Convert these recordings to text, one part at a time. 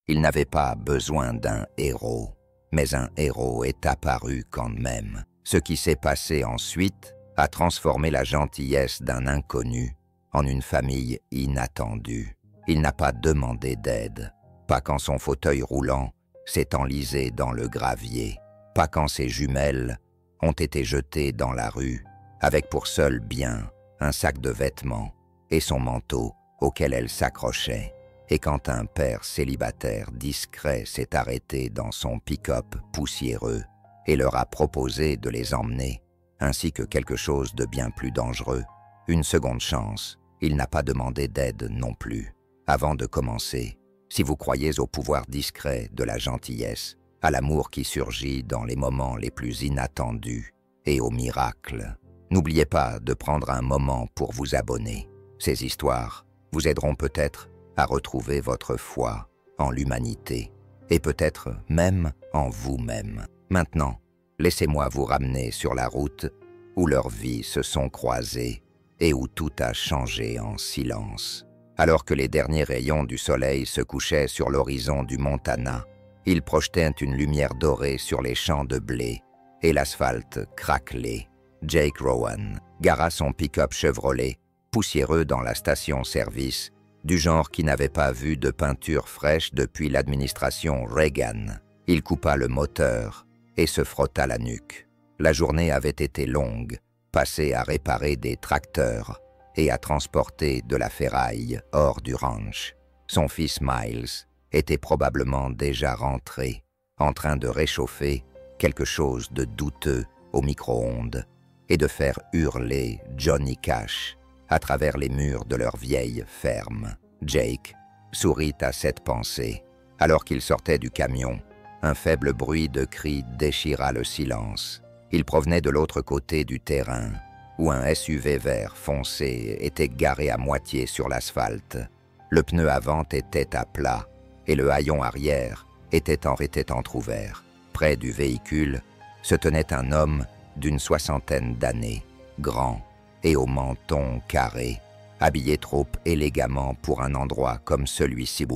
Il n'avait pas besoin d'un héros, mais un héros est apparu quand même. Ce qui s'est passé ensuite a transformé la gentillesse d'un inconnu en une famille inattendue. Il n'a pas demandé d'aide, pas quand son fauteuil roulant s'est enlisé dans le gravier, pas quand ses jumelles ont été jetées dans la rue, avec pour seul bien un sac de vêtements et son manteau auquel elle s'accrochait, et quand un père célibataire discret s'est arrêté dans son pick-up poussiéreux et leur a proposé de les emmener, ainsi que quelque chose de bien plus dangereux, une seconde chance. Il n'a pas demandé d'aide non plus. Avant de commencer, si vous croyez au pouvoir discret de la gentillesse, à l'amour qui surgit dans les moments les plus inattendus et au miracle, n'oubliez pas de prendre un moment pour vous abonner. Ces histoires vous aideront peut-être à retrouver votre foi en l'humanité et peut-être même en vous-même. Maintenant, laissez-moi vous ramener sur la route où leurs vies se sont croisées et où tout a changé en silence. Alors que les derniers rayons du soleil se couchaient sur l'horizon du Montana, ils projetaient une lumière dorée sur les champs de blé et l'asphalte craquelé. Jake Rowan gara son pick-up Chevrolet, poussiéreux dans la station-service, du genre qui n'avait pas vu de peinture fraîche depuis l'administration Reagan. Il coupa le moteur et se frotta la nuque. La journée avait été longue, passée à réparer des tracteurs et à transporter de la ferraille hors du ranch. Son fils Miles était probablement déjà rentré, en train de réchauffer quelque chose de douteux au micro-ondes et de faire hurler Johnny Cash à travers les murs de leur vieille ferme. Jake sourit à cette pensée. Alors qu'il sortait du camion, un faible bruit de cris déchira le silence. Il provenait de l'autre côté du terrain, où un SUV vert foncé était garé à moitié sur l'asphalte. Le pneu avant était à plat et le haillon arrière était entrouvert. Près du véhicule se tenait un homme d'une soixantaine d'années, grand et au menton carré, habillé trop élégamment pour un endroit comme celui-ci.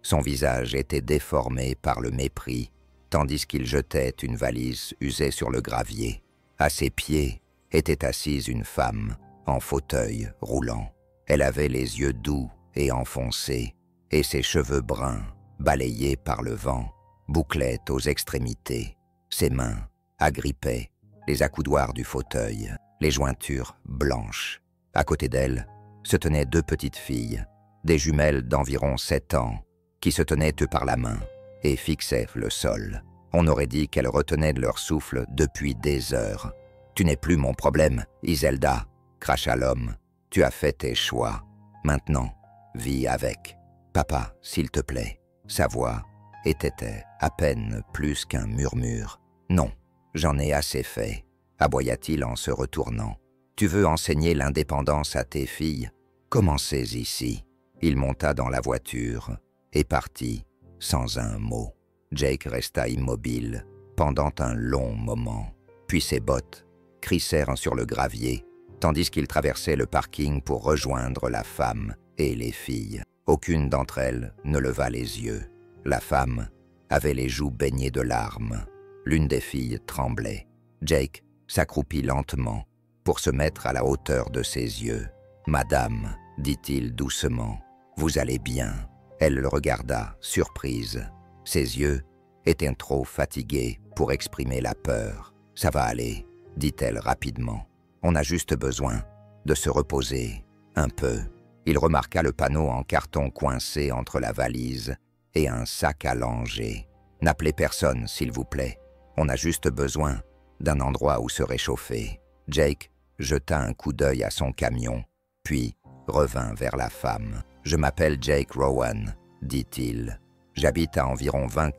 Son visage était déformé par le mépris, tandis qu'il jetait une valise usée sur le gravier. À ses pieds était assise une femme, en fauteuil roulant. Elle avait les yeux doux et enfoncés, et ses cheveux bruns, balayés par le vent, bouclaient aux extrémités. Ses mains agrippaient les accoudoirs du fauteuil, les jointures blanches. À côté d'elle se tenaient deux petites filles, des jumelles d'environ 7 ans, qui se tenaient par la main et fixaient le sol. On aurait dit qu'elles retenaient leur souffle depuis des heures. « Tu n'es plus mon problème, Iselda », cracha l'homme. « Tu as fait tes choix. Maintenant, vis avec. Papa, s'il te plaît. » Sa voix était à peine plus qu'un murmure. « Non, j'en ai assez fait, » aboya-t-il en se retournant. « Tu veux enseigner l'indépendance à tes filles? Commencez ici. » Il monta dans la voiture et partit sans un mot. Jake resta immobile pendant un long moment, puis ses bottes crissèrent sur le gravier, tandis qu'il traversait le parking pour rejoindre la femme et les filles. Aucune d'entre elles ne leva les yeux. La femme avait les joues baignées de larmes. L'une des filles tremblait. Jake s'accroupit lentement pour se mettre à la hauteur de ses yeux. « Madame, » dit-il doucement, « vous allez bien ?» Elle le regarda, surprise. Ses yeux étaient trop fatigués pour exprimer la peur. « Ça va aller, » dit-elle rapidement. « On a juste besoin de se reposer un peu. » Il remarqua le panneau en carton coincé entre la valise et un sac à langer. « N'appelez personne, s'il vous plaît. On a juste besoin d'un endroit où se réchauffer. » Jake jeta un coup d'œil à son camion, puis revint vers la femme. « Je m'appelle Jake Rowan, » dit-il. « J'habite à environ 20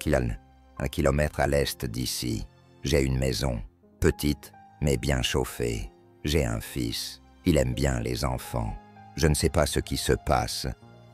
kilomètres à l'est d'ici. J'ai une maison, petite mais bien chauffée. J'ai un fils, il aime bien les enfants. Je ne sais pas ce qui se passe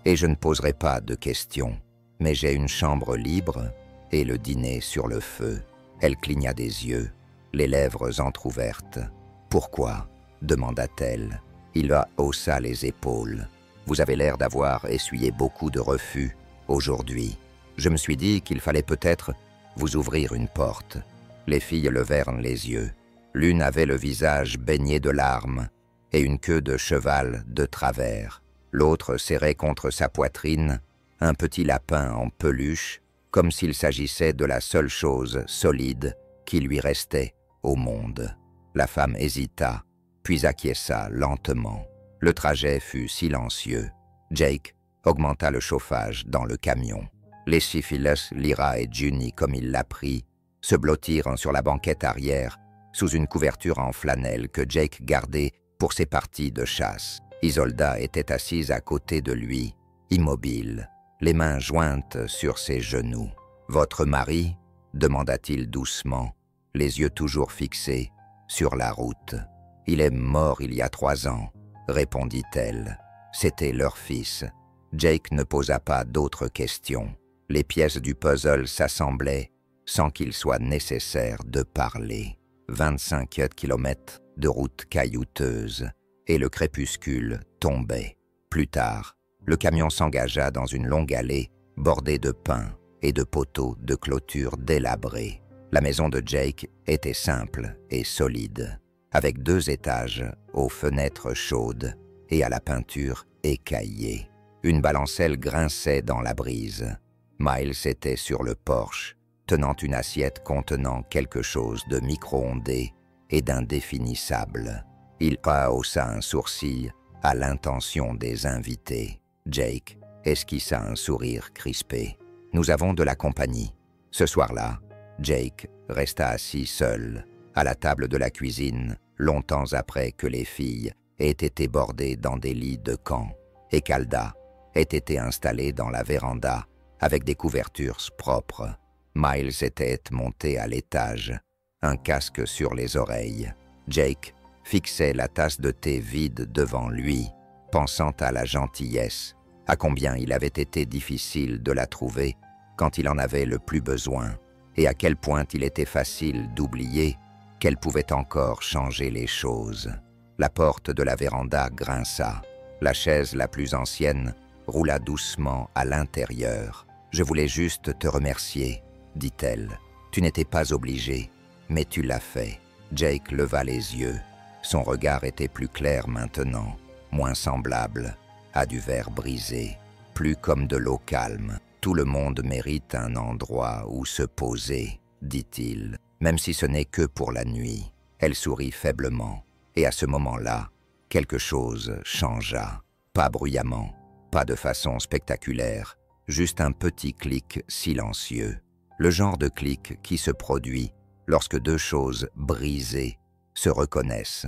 et je ne poserai pas de questions, mais j'ai une chambre libre et le dîner sur le feu. » Elle cligna des yeux, les lèvres entr'ouvertes. « Pourquoi ?» demanda-t-elle. Il haussa les épaules. « Vous avez l'air d'avoir essuyé beaucoup de refus aujourd'hui. Je me suis dit qu'il fallait peut-être vous ouvrir une porte. » Les filles levèrent les yeux. L'une avait le visage baigné de larmes et une queue de cheval de travers. L'autre serrait contre sa poitrine un petit lapin en peluche, comme s'il s'agissait de la seule chose solide qui lui restait au monde. La femme hésita, puis acquiesça lentement. Le trajet fut silencieux. Jake augmenta le chauffage dans le camion. Les Syphilis, Lyra et Junie, comme il l'apprit, se blottirent sur la banquette arrière, sous une couverture en flanelle que Jake gardait pour ses parties de chasse. Isolda était assise à côté de lui, immobile, les mains jointes sur ses genoux. « Votre mari ?» demanda-t-il doucement, les yeux toujours fixés sur la route. « Il est mort il y a 3 ans, répondit-elle. C'était leur fils. Jake ne posa pas d'autres questions. Les pièces du puzzle s'assemblaient sans qu'il soit nécessaire de parler. 25 kilomètres de route caillouteuse, et le crépuscule tombait. Plus tard, le camion s'engagea dans une longue allée bordée de pins et de poteaux de clôture délabrés. La maison de Jake était simple et solide, avec 2 étages aux fenêtres chaudes et à la peinture écaillée. Une balancelle grinçait dans la brise. Miles était sur le porche, tenant une assiette contenant quelque chose de micro-ondé et d'indéfinissable. Il haussa un sourcil à l'intention des invités. Jake esquissa un sourire crispé. « Nous avons de la compagnie. » Ce soir-là, Jake resta assis seul, à la table de la cuisine, longtemps après que les filles aient été bordées dans des lits de camp, et qu'Alda ait été installée dans la véranda avec des couvertures propres. Miles était monté à l'étage, un casque sur les oreilles. Jake fixait la tasse de thé vide devant lui, pensant à la gentillesse, à combien il avait été difficile de la trouver quand il en avait le plus besoin, et à quel point il était facile d'oublier qu'elle pouvait encore changer les choses. La porte de la véranda grinça. La chaise la plus ancienne roula doucement à l'intérieur. « Je voulais juste te remercier, » dit-elle. « Tu n'étais pas obligé, mais tu l'as fait. » Jake leva les yeux. Son regard était plus clair maintenant, moins semblable à du verre brisé, plus comme de l'eau calme. « Tout le monde mérite un endroit où se poser, » dit-il, même si ce n'est que pour la nuit. Elle sourit faiblement, et à ce moment-là, quelque chose changea. Pas bruyamment, pas de façon spectaculaire, juste un petit clic silencieux. Le genre de clic qui se produit lorsque 2 choses brisées se reconnaissent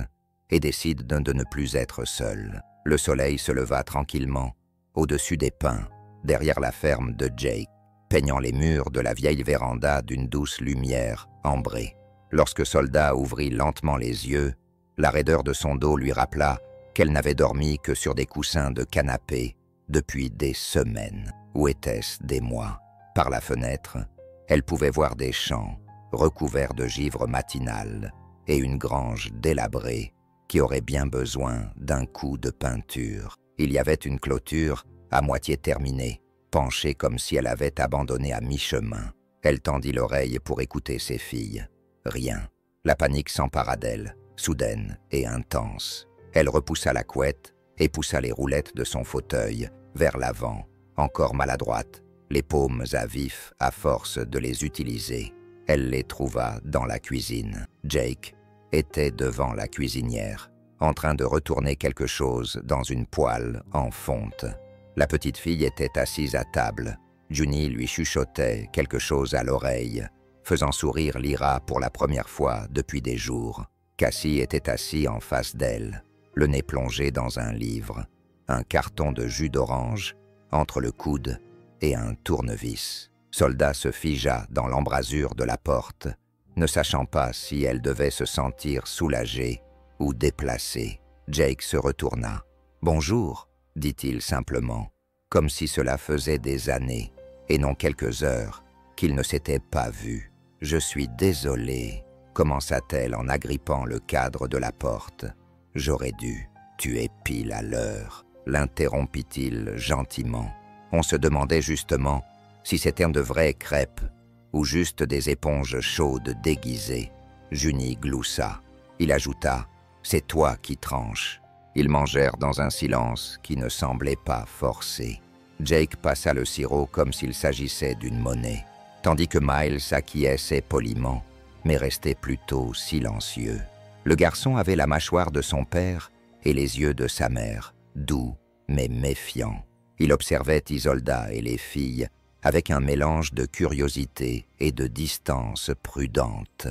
et décident de ne plus être seules. Le soleil se leva tranquillement au-dessus des pins, derrière la ferme de Jake, peignant les murs de la vieille véranda d'une douce lumière ambrée. Lorsque Soldat ouvrit lentement les yeux, la raideur de son dos lui rappela qu'elle n'avait dormi que sur des coussins de canapé depuis des semaines, ou était-ce des mois. Par la fenêtre, elle pouvait voir des champs recouverts de givre matinal et une grange délabrée qui aurait bien besoin d'un coup de peinture. Il y avait une clôture à moitié terminée, penchée comme si elle avait abandonné à mi-chemin. Elle tendit l'oreille pour écouter ses filles. Rien. La panique s'empara d'elle, soudaine et intense. Elle repoussa la couette et poussa les roulettes de son fauteuil vers l'avant, encore maladroite, les paumes à vif à force de les utiliser. Elle les trouva dans la cuisine. Jake était devant la cuisinière, en train de retourner quelque chose dans une poêle en fonte. La petite fille était assise à table. Junie lui chuchotait quelque chose à l'oreille, faisant sourire Lyra pour la première fois depuis des jours. Cassie était assis en face d'elle, le nez plongé dans un livre, un carton de jus d'orange entre le coude et un tournevis. Soldat se figea dans l'embrasure de la porte, ne sachant pas si elle devait se sentir soulagée ou déplacée. Jake se retourna. « Bonjour », dit-il simplement, comme si cela faisait des années, et non quelques heures, qu'ils ne s'étaient pas vus. « Je suis désolée », commença-t-elle en agrippant le cadre de la porte. « J'aurais dû. Tu es pile à l'heure », l'interrompit-il gentiment. On se demandait justement si c'était de vraies crêpes ou juste des éponges chaudes déguisées. Junie gloussa. Il ajouta « C'est toi qui tranches ». Ils mangèrent dans un silence qui ne semblait pas forcé. Jake passa le sirop comme s'il s'agissait d'une monnaie, tandis que Miles acquiesçait poliment, mais restait plutôt silencieux. Le garçon avait la mâchoire de son père et les yeux de sa mère, doux mais méfiants. Il observait Isolda et les filles avec un mélange de curiosité et de distance prudente.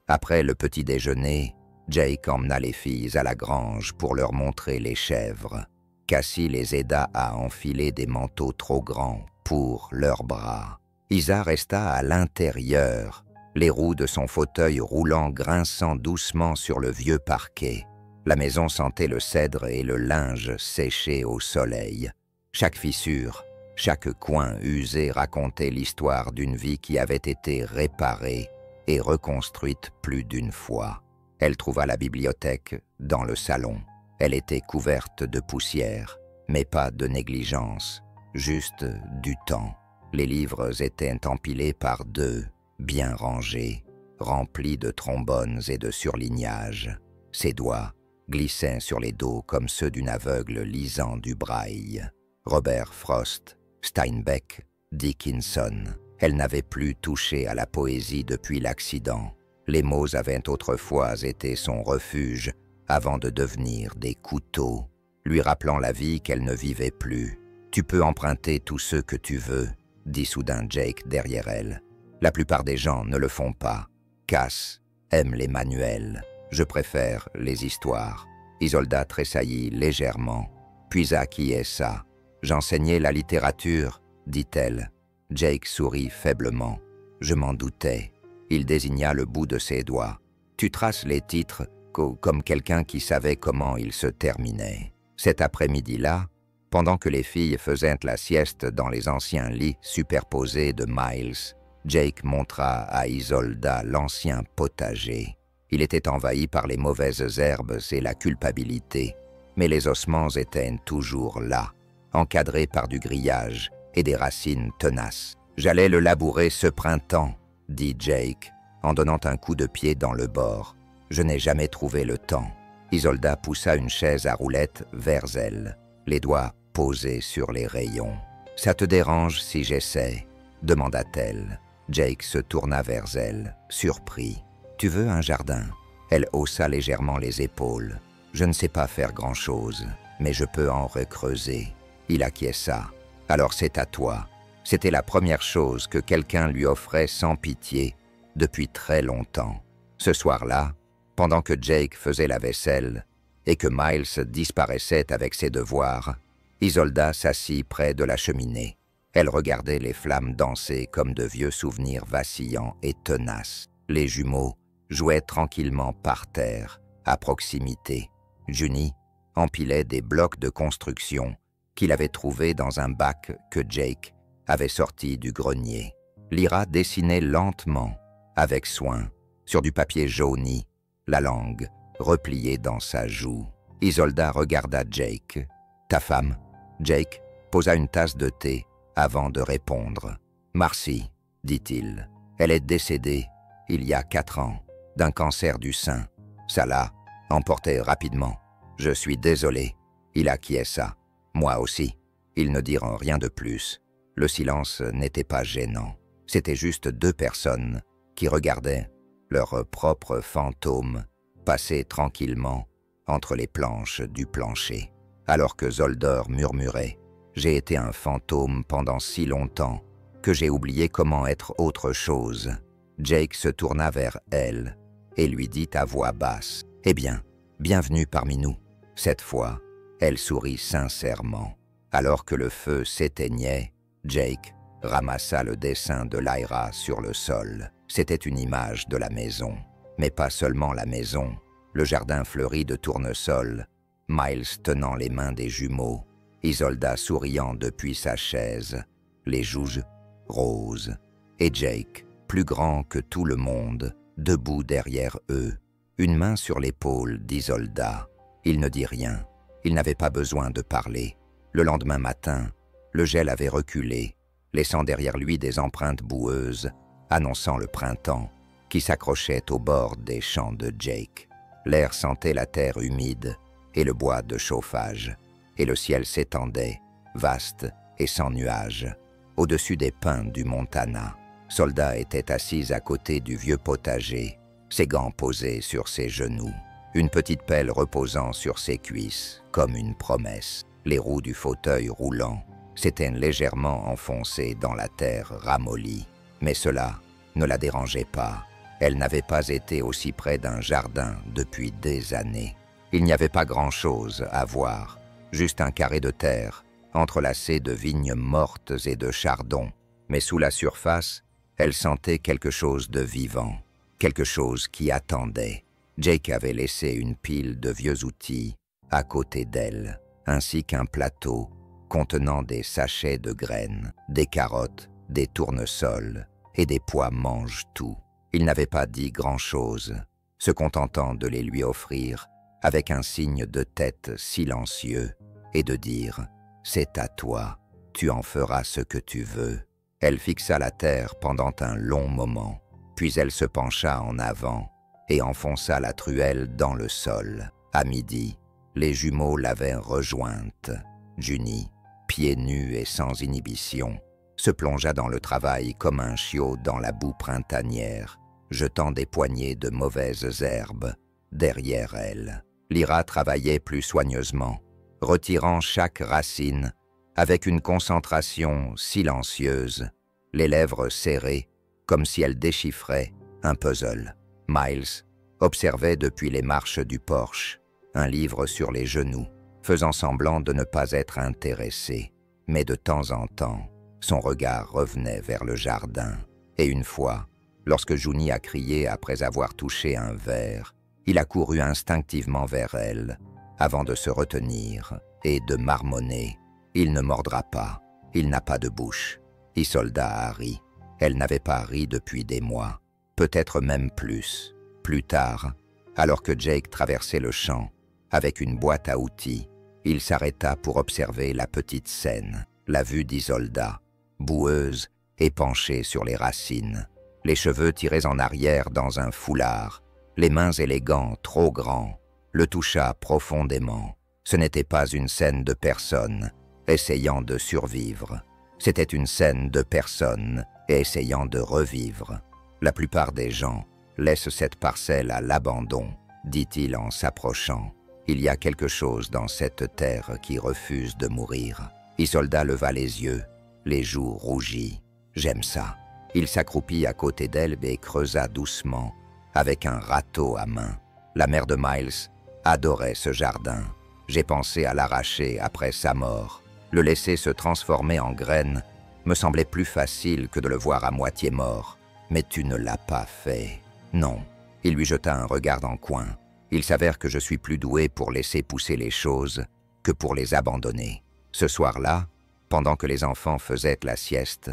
Après le petit déjeuner, Jake emmena les filles à la grange pour leur montrer les chèvres. Cassie les aida à enfiler des manteaux trop grands pour leurs bras. Isa resta à l'intérieur, les roues de son fauteuil roulant grinçant doucement sur le vieux parquet. La maison sentait le cèdre et le linge séché au soleil. Chaque fissure, chaque coin usé racontait l'histoire d'une vie qui avait été réparée et reconstruite plus d'une fois. Elle trouva la bibliothèque dans le salon. Elle était couverte de poussière, mais pas de négligence, juste du temps. Les livres étaient empilés par deux, bien rangés, remplis de trombones et de surlignages. Ses doigts glissaient sur les dos comme ceux d'une aveugle lisant du braille. Robert Frost, Steinbeck, Dickinson. Elle n'avait plus touché à la poésie depuis l'accident. Les mots avaient autrefois été son refuge avant de devenir des couteaux, lui rappelant la vie qu'elle ne vivait plus. « Tu peux emprunter tous ceux que tu veux », dit soudain Jake derrière elle. « La plupart des gens ne le font pas. Cass aime les manuels. Je préfère les histoires. » Isolda tressaillit légèrement, puis acquiesça. « J'enseignais la littérature, » dit-elle. Jake sourit faiblement. « Je m'en doutais. » Il désigna le bout de ses doigts. « Tu traces les titres comme quelqu'un qui savait comment ils se terminaient. » Cet après-midi-là, pendant que les filles faisaient la sieste dans les anciens lits superposés de Miles, Jake montra à Isolda l'ancien potager. Il était envahi par les mauvaises herbes et la culpabilité, mais les ossements étaient toujours là, encadrés par du grillage et des racines tenaces. « J'allais le labourer ce printemps, » dit Jake, en donnant un coup de pied dans le bord. « Je n'ai jamais trouvé le temps. » Isolda poussa une chaise à roulettes vers elle, les doigts posés sur les rayons. « Ça te dérange si j'essaie ?» demanda-t-elle. Jake se tourna vers elle, surpris. « Tu veux un jardin ?» Elle haussa légèrement les épaules. « Je ne sais pas faire grand-chose, mais je peux en recreuser. » Il acquiesça. « Alors c'est à toi. » C'était la première chose que quelqu'un lui offrait sans pitié depuis très longtemps. Ce soir-là, pendant que Jake faisait la vaisselle et que Miles disparaissait avec ses devoirs, Isolda s'assit près de la cheminée. Elle regardait les flammes danser comme de vieux souvenirs vacillants et tenaces. Les jumeaux jouaient tranquillement par terre, à proximité. Junie empilait des blocs de construction qu'il avait trouvés dans un bac que Jake avait sorti du grenier. Lyra dessinait lentement, avec soin, sur du papier jauni, la langue repliée dans sa joue. Isolda regarda Jake. « Ta femme ?» Jake posa une tasse de thé avant de répondre. « Marcy, » dit-il. « Elle est décédée, il y a 4 ans, d'un cancer du sein. Ça l'a emporté rapidement. Je suis désolé. » Il acquiesça. « Moi aussi. » Ils ne dirent rien de plus. Le silence n'était pas gênant. C'était juste 2 personnes qui regardaient leur propre fantôme passer tranquillement entre les planches du plancher. Alors que Zoldor murmurait « J'ai été un fantôme pendant si longtemps que j'ai oublié comment être autre chose », Jake se tourna vers elle et lui dit à voix basse « Eh bien, bienvenue parmi nous. » Cette fois, elle sourit sincèrement. Alors que le feu s'éteignait, Jake ramassa le dessin de Lyra sur le sol. C'était une image de la maison. Mais pas seulement la maison. Le jardin fleuri de tournesols, Miles tenant les mains des jumeaux, Isolda souriant depuis sa chaise, les joues roses, et Jake, plus grand que tout le monde, debout derrière eux, une main sur l'épaule d'Isolda. Il ne dit rien. Il n'avait pas besoin de parler. Le lendemain matin, Le gel avait reculé, laissant derrière lui des empreintes boueuses, annonçant le printemps, qui s'accrochait au bord des champs de Jake. L'air sentait la terre humide et le bois de chauffage, et le ciel s'étendait, vaste et sans nuages. Au-dessus des pins du Montana, Soldat était assise à côté du vieux potager, ses gants posés sur ses genoux, une petite pelle reposant sur ses cuisses, comme une promesse. Les roues du fauteuil roulant s'étaient légèrement enfoncées dans la terre ramollie, mais cela ne la dérangeait pas. Elle n'avait pas été aussi près d'un jardin depuis des années. Il n'y avait pas grand-chose à voir, juste un carré de terre, entrelacé de vignes mortes et de chardons. Mais sous la surface, elle sentait quelque chose de vivant, quelque chose qui attendait. Jake avait laissé une pile de vieux outils à côté d'elle, ainsi qu'un plateau contenant des sachets de graines, des carottes, des tournesols et des pois mange-tout. Il n'avait pas dit grand-chose, se contentant de les lui offrir avec un signe de tête silencieux et de dire « C'est à toi, tu en feras ce que tu veux ». Elle fixa la terre pendant un long moment, puis elle se pencha en avant et enfonça la truelle dans le sol. À midi, les jumeaux l'avaient rejointe. Junie, pieds nus et sans inhibition, se plongea dans le travail comme un chiot dans la boue printanière, jetant des poignées de mauvaises herbes derrière elle. Lyra travaillait plus soigneusement, retirant chaque racine avec une concentration silencieuse, les lèvres serrées, comme si elle déchiffrait un puzzle. Miles observait depuis les marches du porche, un livre sur les genoux, faisant semblant de ne pas être intéressé. Mais de temps en temps, son regard revenait vers le jardin. Et une fois, lorsque Junie a crié après avoir touché un verre, il a couru instinctivement vers elle, avant de se retenir et de marmonner. Il ne mordra pas, il n'a pas de bouche. Isolda a ri. Elle n'avait pas ri depuis des mois, peut-être même plus. Plus tard, alors que Jake traversait le champ, avec une boîte à outils, il s'arrêta pour observer la petite scène. La vue d'Isolda, boueuse et penchée sur les racines, les cheveux tirés en arrière dans un foulard, les mains et les gants trop grands, le toucha profondément. Ce n'était pas une scène de personne essayant de survivre. C'était une scène de personnes essayant de revivre. La plupart des gens laissent cette parcelle à l'abandon, dit-il en s'approchant. Il y a quelque chose dans cette terre qui refuse de mourir. Isolda leva les yeux, les joues rougies. J'aime ça. Il s'accroupit à côté d'elle et creusa doucement, avec un râteau à main. La mère de Miles adorait ce jardin. J'ai pensé à l'arracher après sa mort. Le laisser se transformer en graine me semblait plus facile que de le voir à moitié mort. Mais tu ne l'as pas fait. Non. Il lui jeta un regard en coin. Il s'avère que je suis plus doué pour laisser pousser les choses que pour les abandonner. Ce soir-là, pendant que les enfants faisaient la sieste,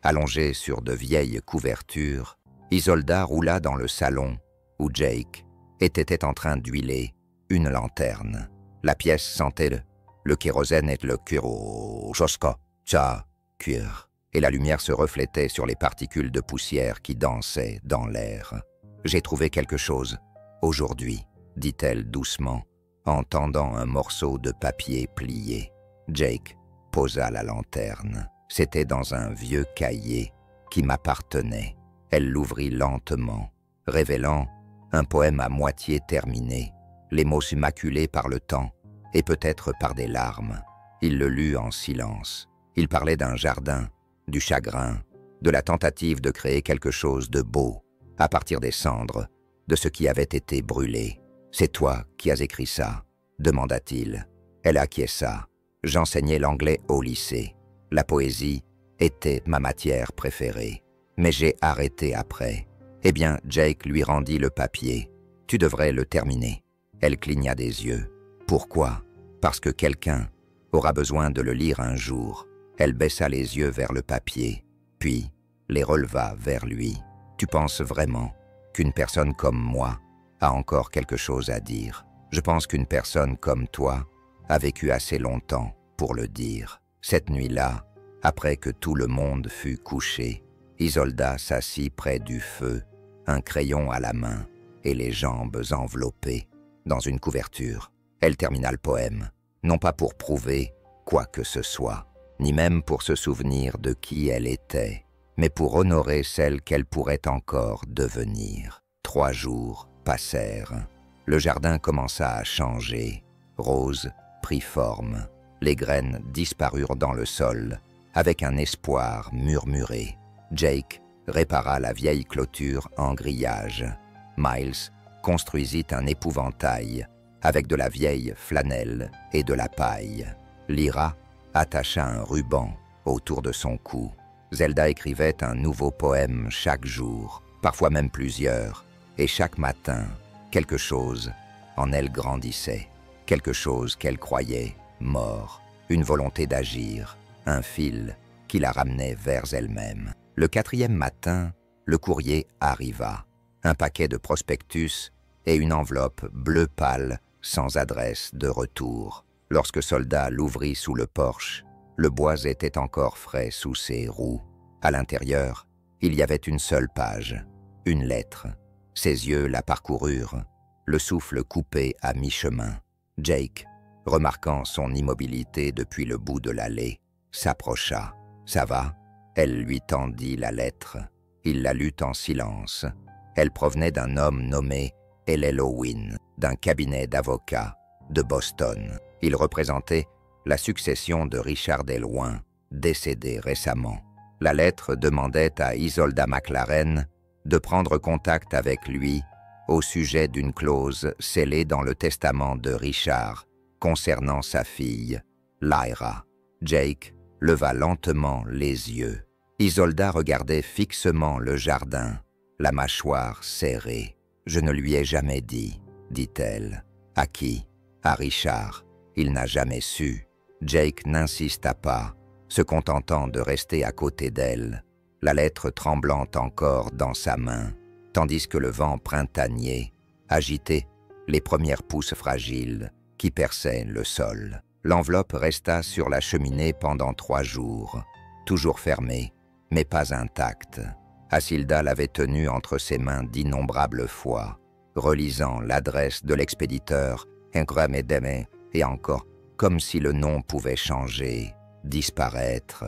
allongés sur de vieilles couvertures, Isolda roula dans le salon où Jake était en train d'huiler une lanterne. La pièce sentait le kérosène et le cuir, et la lumière se reflétait sur les particules de poussière qui dansaient dans l'air. « J'ai trouvé quelque chose, aujourd'hui », dit-elle doucement, en tendant un morceau de papier plié. Jake posa la lanterne. C'était dans un vieux cahier qui m'appartenait. Elle l'ouvrit lentement, révélant un poème à moitié terminé, les mots immaculés par le temps et peut-être par des larmes. Il le lut en silence. Il parlait d'un jardin, du chagrin, de la tentative de créer quelque chose de beau, à partir des cendres, de ce qui avait été brûlé. « C'est toi qui as écrit ça ?» demanda-t-il. Elle acquiesça. J'enseignais l'anglais au lycée. La poésie était ma matière préférée. Mais j'ai arrêté après. Eh bien, Jake lui rendit le papier. « Tu devrais le terminer. » Elle cligna des yeux. « Pourquoi ? Parce que quelqu'un aura besoin de le lire un jour. » Elle baissa les yeux vers le papier, puis les releva vers lui. « Tu penses vraiment qu'une personne comme moi a encore quelque chose à dire? Je pense qu'une personne comme toi a vécu assez longtemps pour le dire. Cette nuit-là, après que tout le monde fut couché, Isolda s'assit près du feu, un crayon à la main et les jambes enveloppées dans une couverture. Elle termina le poème, non pas pour prouver quoi que ce soit, ni même pour se souvenir de qui elle était, mais pour honorer celle qu'elle pourrait encore devenir. 3 jours passèrent. Le jardin commença à changer. Rose prit forme. Les graines disparurent dans le sol, avec un espoir murmuré. Jake répara la vieille clôture en grillage. Miles construisit un épouvantail avec de la vieille flanelle et de la paille. Lyra attacha un ruban autour de son cou. Zelda écrivait un nouveau poème chaque jour, parfois même plusieurs, et chaque matin, quelque chose en elle grandissait, quelque chose qu'elle croyait mort, une volonté d'agir, un fil qui la ramenait vers elle-même. Le 4e matin, le courrier arriva, un paquet de prospectus et une enveloppe bleu pâle sans adresse de retour. Lorsque Soldat l'ouvrit sous le porche, le bois était encore frais sous ses roues. À l'intérieur, il y avait une seule page, une lettre. Ses yeux la parcoururent, le souffle coupé à mi-chemin. Jake, remarquant son immobilité depuis le bout de l'allée, s'approcha. « Ça va ?» Elle lui tendit la lettre. Il la lut en silence. Elle provenait d'un homme nommé L.L. Owen, d'un cabinet d'avocats de Boston. Il représentait la succession de Richard Desloin, décédé récemment. La lettre demandait à Isolda McLaren de prendre contact avec lui au sujet d'une clause scellée dans le testament de Richard concernant sa fille, Lyra. Jake leva lentement les yeux. Isolda regardait fixement le jardin, la mâchoire serrée. « Je ne lui ai jamais dit, » dit-elle. « À qui ? À Richard. Il n'a jamais su. » Jake n'insista pas, se contentant de rester à côté d'elle, la lettre tremblant encore dans sa main, tandis que le vent printanier agitait les premières pousses fragiles qui perçaient le sol. L'enveloppe resta sur la cheminée pendant 3 jours, toujours fermée, mais pas intacte. Asilda l'avait tenue entre ses mains d'innombrables fois, relisant l'adresse de l'expéditeur Incramedeme et encore, comme si le nom pouvait changer, disparaître.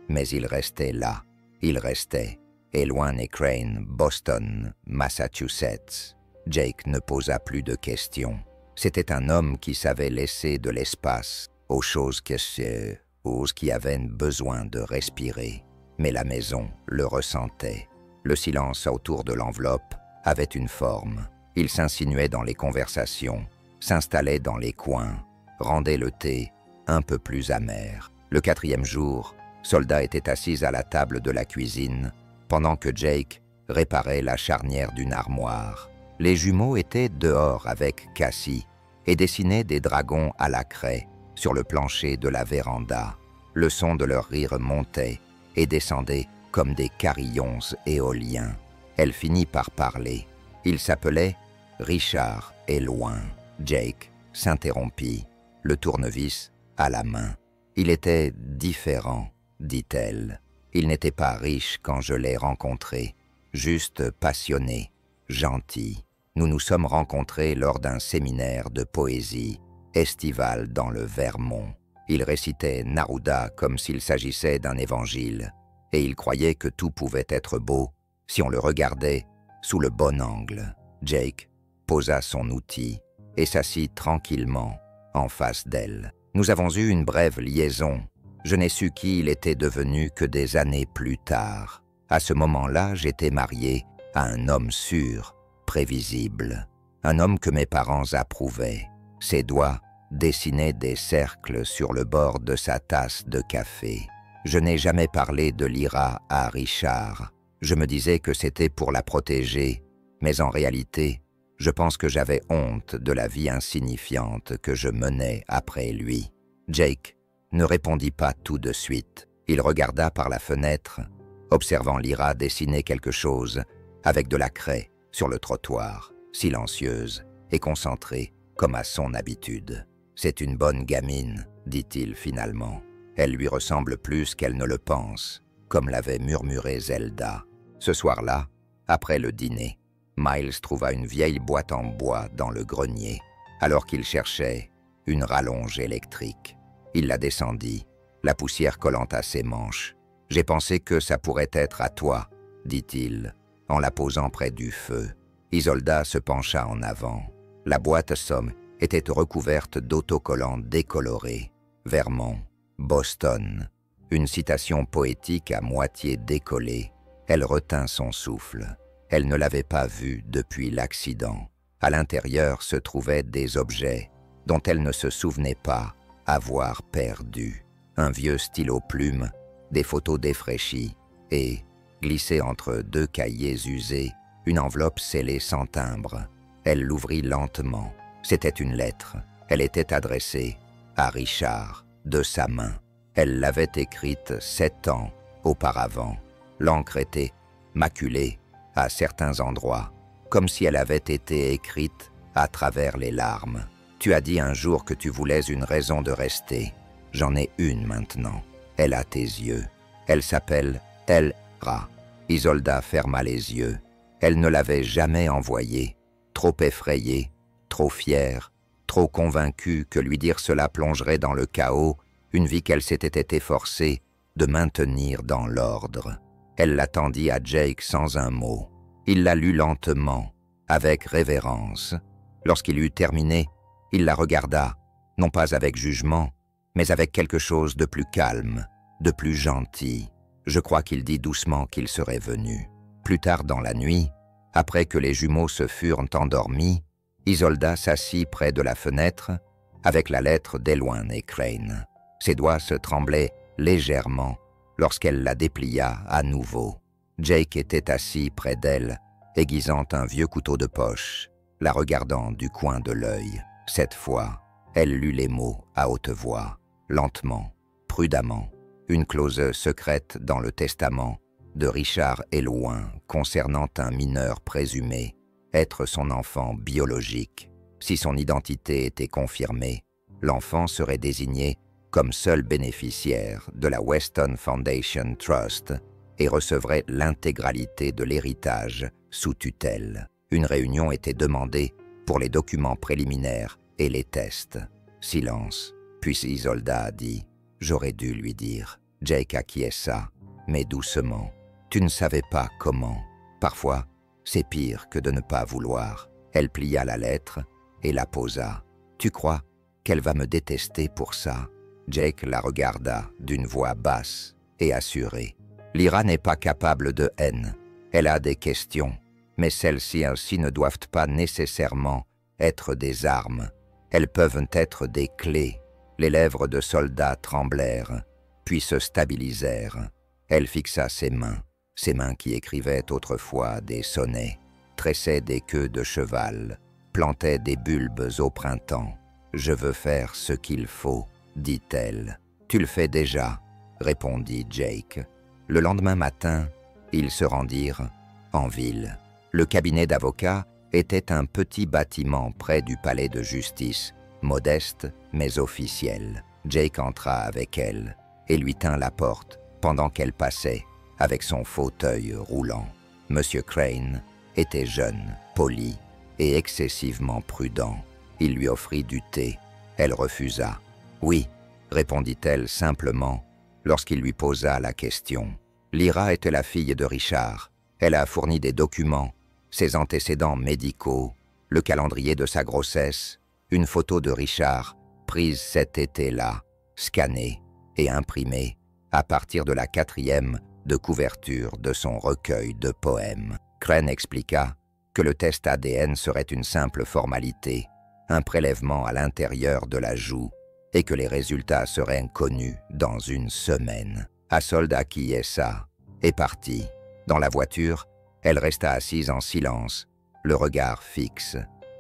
Mais il restait là, il restait, Éloigné Crane, Boston, Massachusetts. Jake ne posa plus de questions. C'était un homme qui savait laisser de l'espace aux choses qui avaient besoin de respirer. Mais la maison le ressentait. Le silence autour de l'enveloppe avait une forme. Il s'insinuait dans les conversations, s'installait dans les coins, rendait le thé un peu plus amer. Le 4e jour, Soldat était assise à la table de la cuisine, pendant que Jake réparait la charnière d'une armoire. Les jumeaux étaient dehors avec Cassie et dessinaient des dragons à la craie sur le plancher de la véranda. Le son de leur rire montait et descendait comme des carillons éoliens. Elle finit par parler. Il s'appelait Richard et loin. Jake s'interrompit, le tournevis à la main. Il était différent, dit-elle. Il n'était pas riche quand je l'ai rencontré, juste passionné, gentil. Nous nous sommes rencontrés lors d'un séminaire de poésie estival dans le Vermont. Il récitait Neruda comme s'il s'agissait d'un évangile, et il croyait que tout pouvait être beau si on le regardait sous le bon angle. Jake posa son outil et s'assit tranquillement en face d'elle. Nous avons eu une brève liaison. Je n'ai su qui il était devenu que des années plus tard. À ce moment-là, j'étais marié à un homme sûr, prévisible, un homme que mes parents approuvaient. Ses doigts dessinaient des cercles sur le bord de sa tasse de café. Je n'ai jamais parlé de Lyra à Richard. Je me disais que c'était pour la protéger, mais en réalité, je pense que j'avais honte de la vie insignifiante que je menais après lui. Jake ne répondit pas tout de suite. Il regarda par la fenêtre, observant Lyra dessiner quelque chose avec de la craie sur le trottoir, silencieuse et concentrée comme à son habitude. « C'est une bonne gamine, dit-il finalement. Elle lui ressemble plus qu'elle ne le pense, comme l'avait murmuré Zelda. Ce soir-là, après le dîner, Miles trouva une vieille boîte en bois dans le grenier, alors qu'il cherchait une rallonge électrique. Il la descendit, la poussière collant à ses manches. « J'ai pensé que ça pourrait être à toi, » dit-il, en la posant près du feu. Isolda se pencha en avant. La boîte somme était recouverte d'autocollants décolorés. Vermont, Boston. Une citation poétique à moitié décollée. Elle retint son souffle. Elle ne l'avait pas vu depuis l'accident. À l'intérieur se trouvaient des objets dont elle ne se souvenait pas avoir perdu. Un vieux stylo plume, des photos défraîchies et, glissée entre deux cahiers usés, une enveloppe scellée sans timbre. Elle l'ouvrit lentement. C'était une lettre. Elle était adressée à Richard, de sa main. Elle l'avait écrite 7 ans auparavant. L'encre était maculée à certains endroits, comme si elle avait été écrite à travers les larmes. « Tu as dit un jour que tu voulais une raison de rester. J'en ai une maintenant. Elle a tes yeux. Elle s'appelle Elra. » Isolda ferma les yeux. Elle ne l'avait jamais envoyée. Trop effrayée, trop fière, trop convaincue que lui dire cela plongerait dans le chaos une vie qu'elle s'était été forcée de maintenir dans l'ordre. Elle l'attendit à Jake sans un mot. Il la lut lentement, avec révérence. Lorsqu'il eut terminé, il la regarda, non pas avec jugement, mais avec quelque chose de plus calme, de plus gentil. Je crois qu'il dit doucement qu'il serait venu. Plus tard dans la nuit, après que les jumeaux se furent endormis, Isolda s'assit près de la fenêtre avec la lettre d'Elwyn et Crane. Ses doigts se tremblaient légèrement lorsqu'elle la déplia à nouveau. Jake était assis près d'elle, aiguisant un vieux couteau de poche, la regardant du coin de l'œil. Cette fois, elle lut les mots à haute voix, lentement, prudemment. Une clause secrète dans le testament de Richard Elwyn concernant un mineur présumé être son enfant biologique. Si son identité était confirmée, l'enfant serait désigné comme seul bénéficiaire de la Weston Foundation Trust et recevrait l'intégralité de l'héritage sous tutelle. Une réunion était demandée pour les documents préliminaires et les tests. Silence. Puis Isolda a dit « J'aurais dû lui dire ». Jake acquiesça, mais doucement. Tu ne savais pas comment. Parfois, c'est pire que de ne pas vouloir. Elle plia la lettre et la posa. Tu crois qu'elle va me détester pour ça? Jake la regarda d'une voix basse et assurée. Lyra n'est pas capable de haine. Elle a des questions, mais celles-ci ainsi ne doivent pas nécessairement être des armes. Elles peuvent être des clés. Les lèvres de Soldat tremblèrent, puis se stabilisèrent. Elle fixa ses mains qui écrivaient autrefois des sonnets, tressaient des queues de cheval, plantaient des bulbes au printemps. « Je veux faire ce qu'il faut », dit-elle. « Tu le fais déjà », répondit Jake. Le lendemain matin, ils se rendirent en ville. Le cabinet d'avocat était un petit bâtiment près du palais de justice, modeste mais officiel. Jake entra avec elle et lui tint la porte pendant qu'elle passait avec son fauteuil roulant. Monsieur Crane était jeune, poli et excessivement prudent. Il lui offrit du thé. Elle refusa. « Oui », répondit-elle simplement lorsqu'il lui posa la question. Lyra était la fille de Richard. Elle a fourni des documents, ses antécédents médicaux, le calendrier de sa grossesse, une photo de Richard prise cet été-là, scannée et imprimée à partir de la 4e de couverture de son recueil de poèmes. Crane expliqua que le test ADN serait une simple formalité, un prélèvement à l'intérieur de la joue, et que les résultats seraient connus dans une semaine. Asold acquiesça et partit. Dans la voiture, elle resta assise en silence, le regard fixe.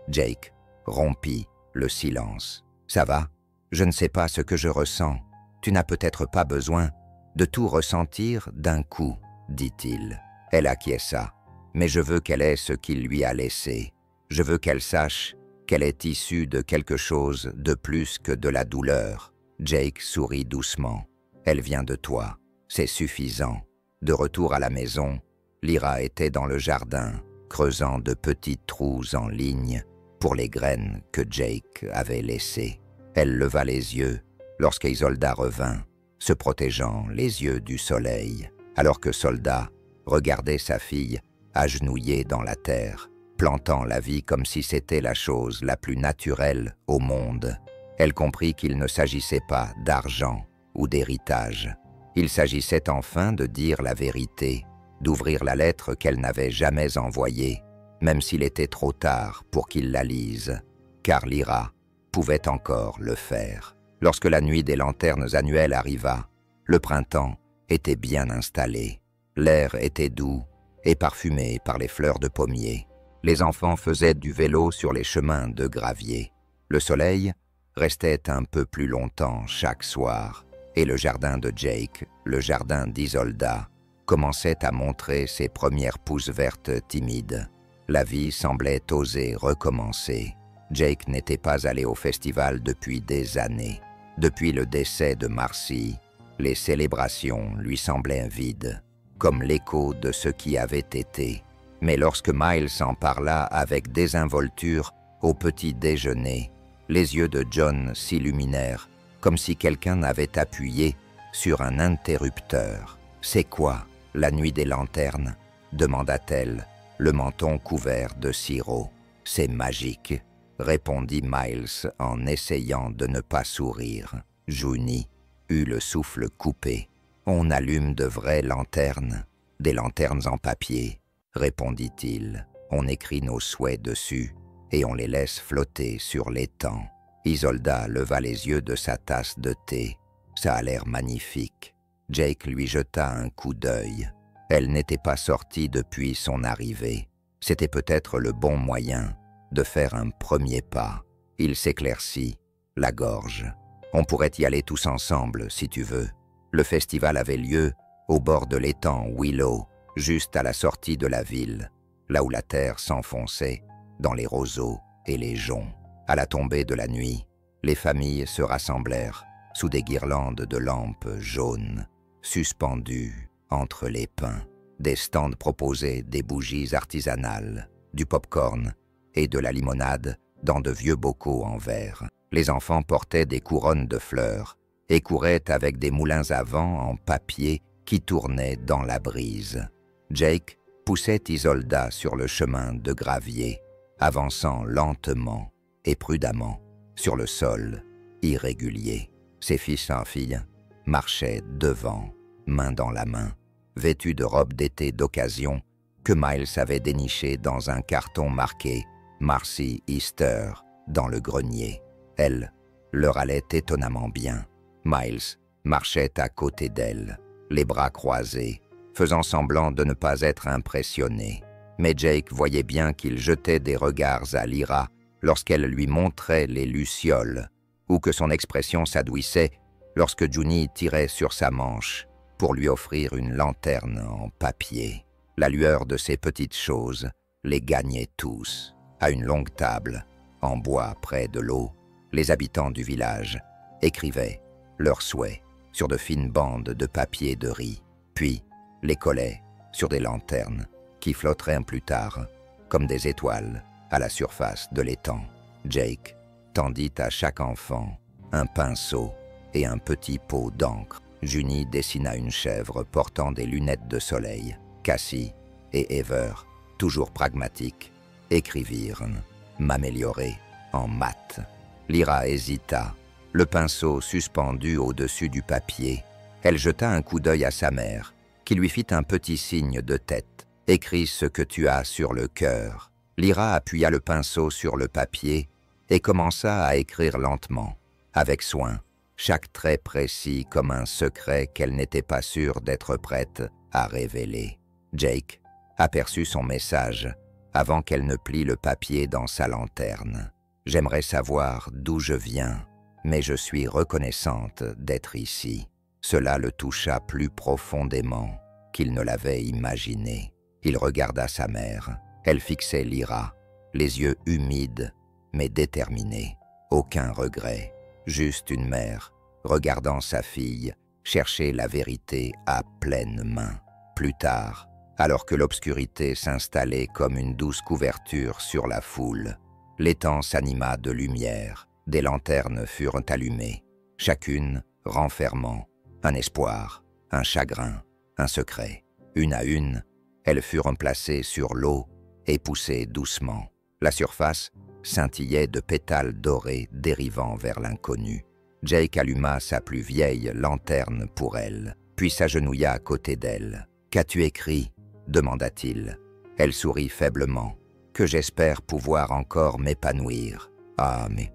Jake rompit le silence. « Ça va? Je ne sais pas ce que je ressens. Tu n'as peut-être pas besoin de tout ressentir d'un coup, dit-il. Elle acquiesça. Mais je veux qu'elle ait ce qu'il lui a laissé. Je veux qu'elle sache qu'elle est issue de quelque chose de plus que de la douleur. Jake sourit doucement. Elle vient de toi. C'est suffisant. » De retour à la maison, Lyra était dans le jardin, creusant de petits trous en ligne pour les graines que Jake avait laissées. Elle leva les yeux lorsqu'Isolda revint, se protégeant les yeux du soleil, alors que Soldat regardait sa fille agenouillée dans la terre, plantant la vie comme si c'était la chose la plus naturelle au monde. Elle comprit qu'il ne s'agissait pas d'argent ou d'héritage. Il s'agissait enfin de dire la vérité, d'ouvrir la lettre qu'elle n'avait jamais envoyée, même s'il était trop tard pour qu'il la lise, car Lyra pouvait encore le faire. Lorsque la nuit des lanternes annuelles arriva, le printemps était bien installé. L'air était doux et parfumé par les fleurs de pommier. Les enfants faisaient du vélo sur les chemins de gravier. Le soleil restait un peu plus longtemps chaque soir, et le jardin de Jake, le jardin d'Isolda, commençait à montrer ses premières pousses vertes timides. La vie semblait oser recommencer. Jake n'était pas allé au festival depuis des années. Depuis le décès de Marcy, les célébrations lui semblaient vides, comme l'écho de ce qui avait été. Mais lorsque Miles en parla avec désinvolture au petit déjeuner, les yeux de John s'illuminèrent, comme si quelqu'un avait appuyé sur un interrupteur. « C'est quoi, la nuit des lanternes ?» demanda-t-elle, le menton couvert de sirop. « C'est magique », répondit Miles en essayant de ne pas sourire. Junie eut le souffle coupé. « On allume de vraies lanternes, des lanternes en papier, » répondit-il. « On écrit nos souhaits dessus et on les laisse flotter sur l'étang. » Isolda leva les yeux de sa tasse de thé. « Ça a l'air magnifique. » Jake lui jeta un coup d'œil. Elle n'était pas sortie depuis son arrivée. C'était peut-être le bon moyen de faire un premier pas. Il s'éclaircit, la gorge. « On pourrait y aller tous ensemble, si tu veux. » Le festival avait lieu au bord de l'étang Willow, juste à la sortie de la ville, là où la terre s'enfonçait dans les roseaux et les joncs. À la tombée de la nuit, les familles se rassemblèrent sous des guirlandes de lampes jaunes, suspendues entre les pins. Des stands proposaient des bougies artisanales, du pop-corn et de la limonade dans de vieux bocaux en verre. Les enfants portaient des couronnes de fleurs et couraient avec des moulins à vent en papier qui tournaient dans la brise. Jake poussait Isolda sur le chemin de gravier, avançant lentement et prudemment sur le sol irrégulier. Ses fils et filles marchaient devant, main dans la main, vêtus de robes d'été d'occasion que Miles avait dénichées dans un carton marqué « Marcy Easter » dans le grenier. Elle leur allait étonnamment bien. Miles marchait à côté d'elle, les bras croisés, faisant semblant de ne pas être impressionné. Mais Jake voyait bien qu'il jetait des regards à Lyra lorsqu'elle lui montrait les lucioles, ou que son expression s'adoucissait lorsque Junie tirait sur sa manche pour lui offrir une lanterne en papier. La lueur de ces petites choses les gagnait tous. À une longue table, en bois près de l'eau, les habitants du village écrivaient leurs souhaits sur de fines bandes de papier de riz, puis les collaient sur des lanternes qui flotteraient plus tard comme des étoiles à la surface de l'étang. Jake tendit à chaque enfant un pinceau et un petit pot d'encre. Junie dessina une chèvre portant des lunettes de soleil. Cassie et Ever, toujours pragmatiques, écrivirent « m'améliorer » en maths. Lyra hésita, le pinceau suspendu au-dessus du papier. Elle jeta un coup d'œil à sa mère, qui lui fit un petit signe de tête. « Écris ce que tu as sur le cœur. » Lyra appuya le pinceau sur le papier et commença à écrire lentement, avec soin, chaque trait précis comme un secret qu'elle n'était pas sûre d'être prête à révéler. Jake aperçut son message avant qu'elle ne plie le papier dans sa lanterne. « J'aimerais savoir d'où je viens, mais je suis reconnaissante d'être ici. » Cela le toucha plus profondément qu'il ne l'avait imaginé. Il regarda sa mère. Elle fixait Lyra, les yeux humides mais déterminés. Aucun regret, juste une mère regardant sa fille chercher la vérité à pleine main. Plus tard, alors que l'obscurité s'installait comme une douce couverture sur la foule, l'étang s'anima de lumière, des lanternes furent allumées, chacune renfermant un espoir, un chagrin, un secret. Une à une, elles furent placées sur l'eau et poussées doucement. La surface scintillait de pétales dorés dérivant vers l'inconnu. Jake alluma sa plus vieille lanterne pour elle, puis s'agenouilla à côté d'elle. « Qu'as-tu écrit ?» demanda-t-il. Elle sourit faiblement. « Que j'espère pouvoir encore m'épanouir. »« Ah, mais... »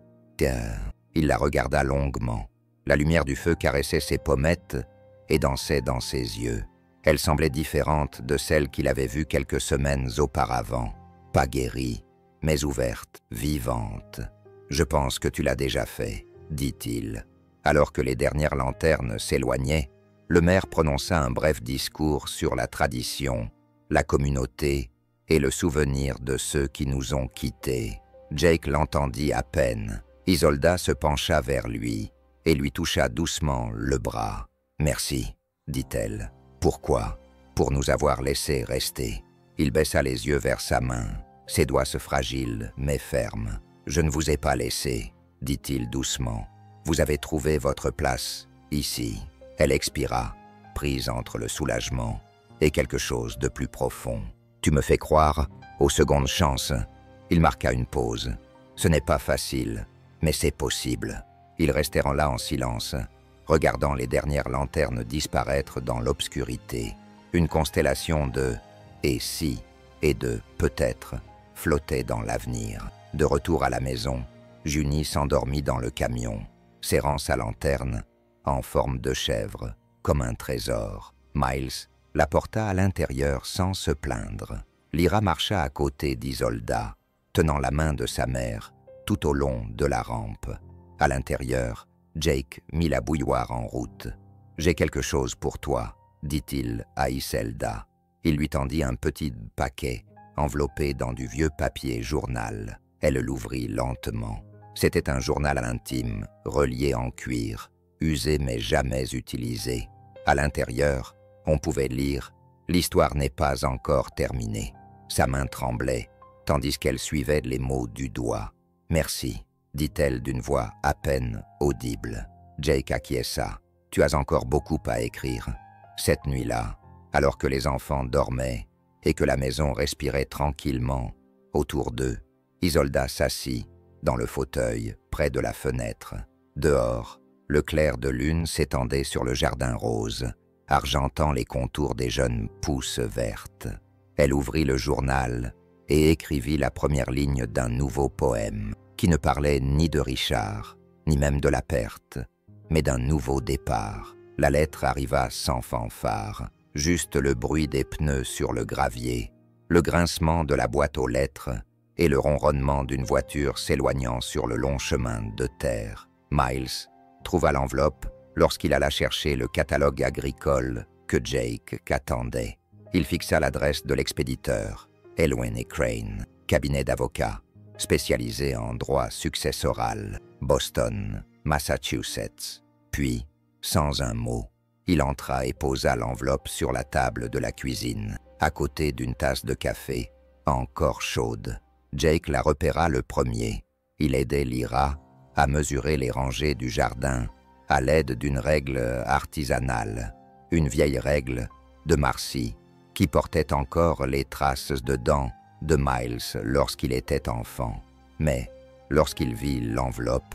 Il la regarda longuement. La lumière du feu caressait ses pommettes et dansait dans ses yeux. Elle semblait différente de celle qu'il avait vue quelques semaines auparavant. Pas guérie, mais ouverte, vivante. « Je pense que tu l'as déjà fait, » dit-il. Alors que les dernières lanternes s'éloignaient, le maire prononça un bref discours sur la tradition, la communauté et le souvenir de ceux qui nous ont quittés. Jake l'entendit à peine. Isolda se pencha vers lui et lui toucha doucement le bras. « Merci, » dit-elle. « Pourquoi ? Pour nous avoir laissés rester. » Il baissa les yeux vers sa main, ses doigts se fragiles mais fermes. « Je ne vous ai pas laissé, » dit-il doucement. « Vous avez trouvé votre place, ici. » Elle expira, prise entre le soulagement et quelque chose de plus profond. « Tu me fais croire aux secondes chances. » Il marqua une pause. « Ce n'est pas facile, mais c'est possible. » Ils restèrent là en silence, regardant les dernières lanternes disparaître dans l'obscurité. Une constellation de « et si » et de « peut-être » flottait dans l'avenir. De retour à la maison, Junie s'endormit dans le camion, serrant sa lanterne en forme de chèvre, comme un trésor. Miles la porta à l'intérieur sans se plaindre. Lyra marcha à côté d'Isolda, tenant la main de sa mère tout au long de la rampe. À l'intérieur, Jake mit la bouilloire en route. « J'ai quelque chose pour toi », dit-il à Iselda. Il lui tendit un petit paquet enveloppé dans du vieux papier journal. Elle l'ouvrit lentement. C'était un journal intime, relié en cuir, usé mais jamais utilisé. À l'intérieur, on pouvait lire « L'histoire n'est pas encore terminée ». Sa main tremblait, tandis qu'elle suivait les mots du doigt. « Merci », dit-elle d'une voix à peine audible. Jake acquiesça. « Tu as encore beaucoup à écrire. » Cette nuit-là, alors que les enfants dormaient et que la maison respirait tranquillement autour d'eux, Isolda s'assit dans le fauteuil près de la fenêtre. Dehors, le clair de lune s'étendait sur le jardin rose, argentant les contours des jeunes pousses vertes. Elle ouvrit le journal et écrivit la première ligne d'un nouveau poème qui ne parlait ni de Richard, ni même de la perte, mais d'un nouveau départ. La lettre arriva sans fanfare, juste le bruit des pneus sur le gravier, le grincement de la boîte aux lettres et le ronronnement d'une voiture s'éloignant sur le long chemin de terre. Miles trouva l'enveloppe lorsqu'il alla chercher le catalogue agricole que Jake attendait. Il fixa l'adresse de l'expéditeur, Elwyn et Crane, cabinet d'avocats, spécialisé en droit successoral, Boston, Massachusetts. Puis, sans un mot, il entra et posa l'enveloppe sur la table de la cuisine, à côté d'une tasse de café, encore chaude. Jake la repéra le premier. Il aidait Lyra à mesurer les rangées du jardin à l'aide d'une règle artisanale, une vieille règle de Marcy qui portait encore les traces de dents de Miles lorsqu'il était enfant. Mais lorsqu'il vit l'enveloppe,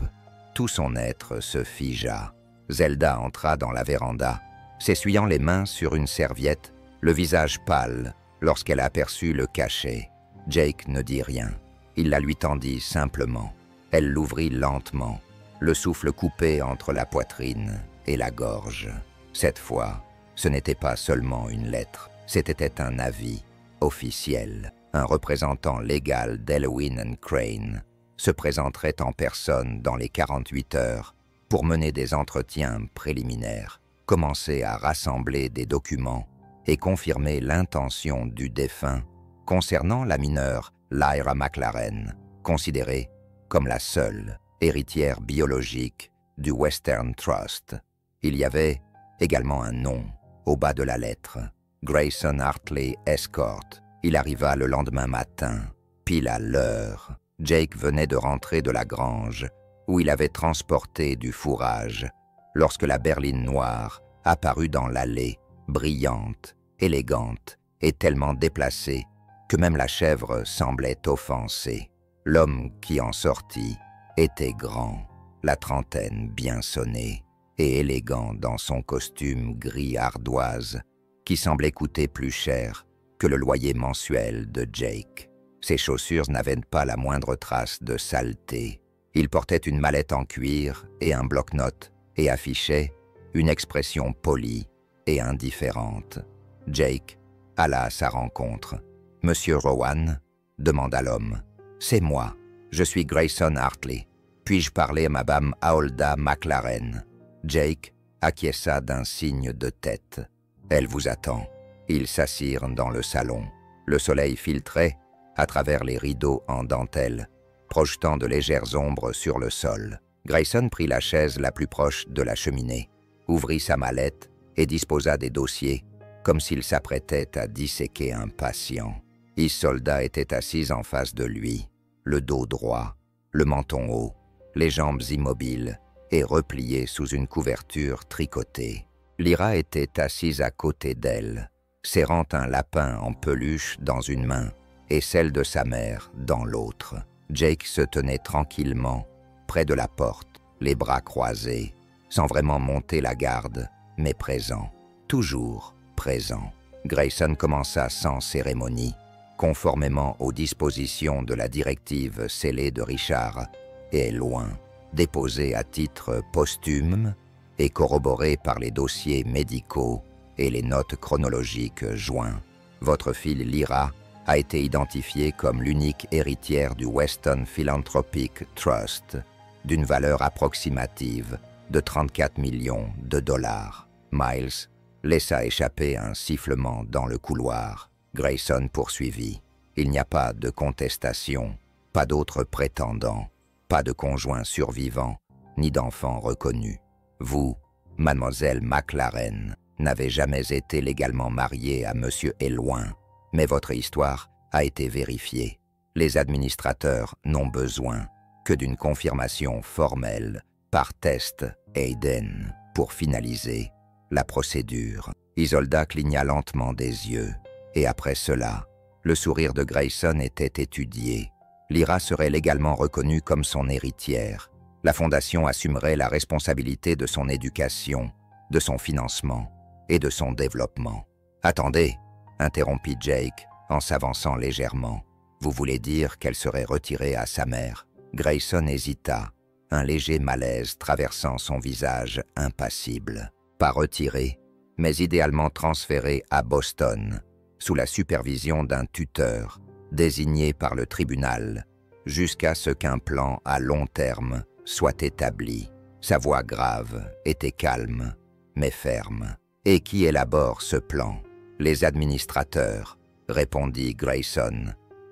tout son être se figea. Zelda entra dans la véranda, s'essuyant les mains sur une serviette, le visage pâle lorsqu'elle aperçut le cachet. Jake ne dit rien. Il la lui tendit simplement. Elle l'ouvrit lentement, le souffle coupé entre la poitrine et la gorge. Cette fois, ce n'était pas seulement une lettre, c'était un avis officiel. Un représentant légal d'Elwyn & Crane se présenterait en personne dans les 48 heures pour mener des entretiens préliminaires, commencer à rassembler des documents et confirmer l'intention du défunt concernant la mineure Lyra McLaren, considérée comme la seule héritière biologique du Western Trust. Il y avait également un nom, au bas de la lettre. Grayson Hartley Escort. Il arriva le lendemain matin, pile à l'heure. Jake venait de rentrer de la grange, où il avait transporté du fourrage, lorsque la berline noire apparut dans l'allée, brillante, élégante et tellement déplacée que même la chèvre semblait offensée. L'homme qui en sortit était grand, la trentaine bien sonnée, et élégant dans son costume gris ardoise, qui semblait coûter plus cher que le loyer mensuel de Jake. Ses chaussures n'avaient pas la moindre trace de saleté. Il portait une mallette en cuir et un bloc-notes et affichait une expression polie et indifférente. Jake alla à sa rencontre. « Monsieur Rowan ?» demanda l'homme. « C'est moi. Je suis Grayson Hartley. Puis-je parler à Madame Aolda McLaren ?» Jake acquiesça d'un signe de tête. « Elle vous attend. » Ils s'assirent dans le salon. Le soleil filtrait à travers les rideaux en dentelle, projetant de légères ombres sur le sol. Grayson prit la chaise la plus proche de la cheminée, ouvrit sa mallette et disposa des dossiers, comme s'il s'apprêtait à disséquer un patient. Isolda était assise en face de lui, le dos droit, le menton haut, les jambes immobiles et repliées sous une couverture tricotée. Lyra était assise à côté d'elle, serrant un lapin en peluche dans une main et celle de sa mère dans l'autre. Jake se tenait tranquillement près de la porte, les bras croisés, sans vraiment monter la garde, mais présent, toujours présent. Grayson commença sans cérémonie, conformément aux dispositions de la directive scellée de Richard, et loin, déposée à titre posthume et corroborée par les dossiers médicaux et les notes chronologiques joints. Votre fille Lyra a été identifiée comme l'unique héritière du Weston Philanthropic Trust, d'une valeur approximative de 34 millions de dollars. Miles laissa échapper un sifflement dans le couloir. Grayson poursuivit. Il n'y a pas de contestation, pas d'autres prétendants, pas de conjoint survivant, ni d'enfant reconnu. Vous, mademoiselle McLaren, n'avez jamais été légalement mariée à monsieur Éloin, mais votre histoire a été vérifiée. Les administrateurs n'ont besoin que d'une confirmation formelle par test Hayden pour finaliser la procédure. Isolda cligna lentement des yeux, et après cela, le sourire de Grayson était étudié. Lyra serait légalement reconnue comme son héritière. La fondation assumerait la responsabilité de son éducation, de son financement et de son développement. « Attendez !» interrompit Jake en s'avançant légèrement. « Vous voulez dire qu'elle serait retirée à sa mère ?» Grayson hésita, un léger malaise traversant son visage impassible. Pas retirée, mais idéalement transférée à Boston, sous la supervision d'un tuteur, désigné par le tribunal, jusqu'à ce qu'un plan à long terme soit établi. Sa voix grave était calme, mais ferme. « Et qui élabore ce plan ?»« Les administrateurs, » répondit Grayson,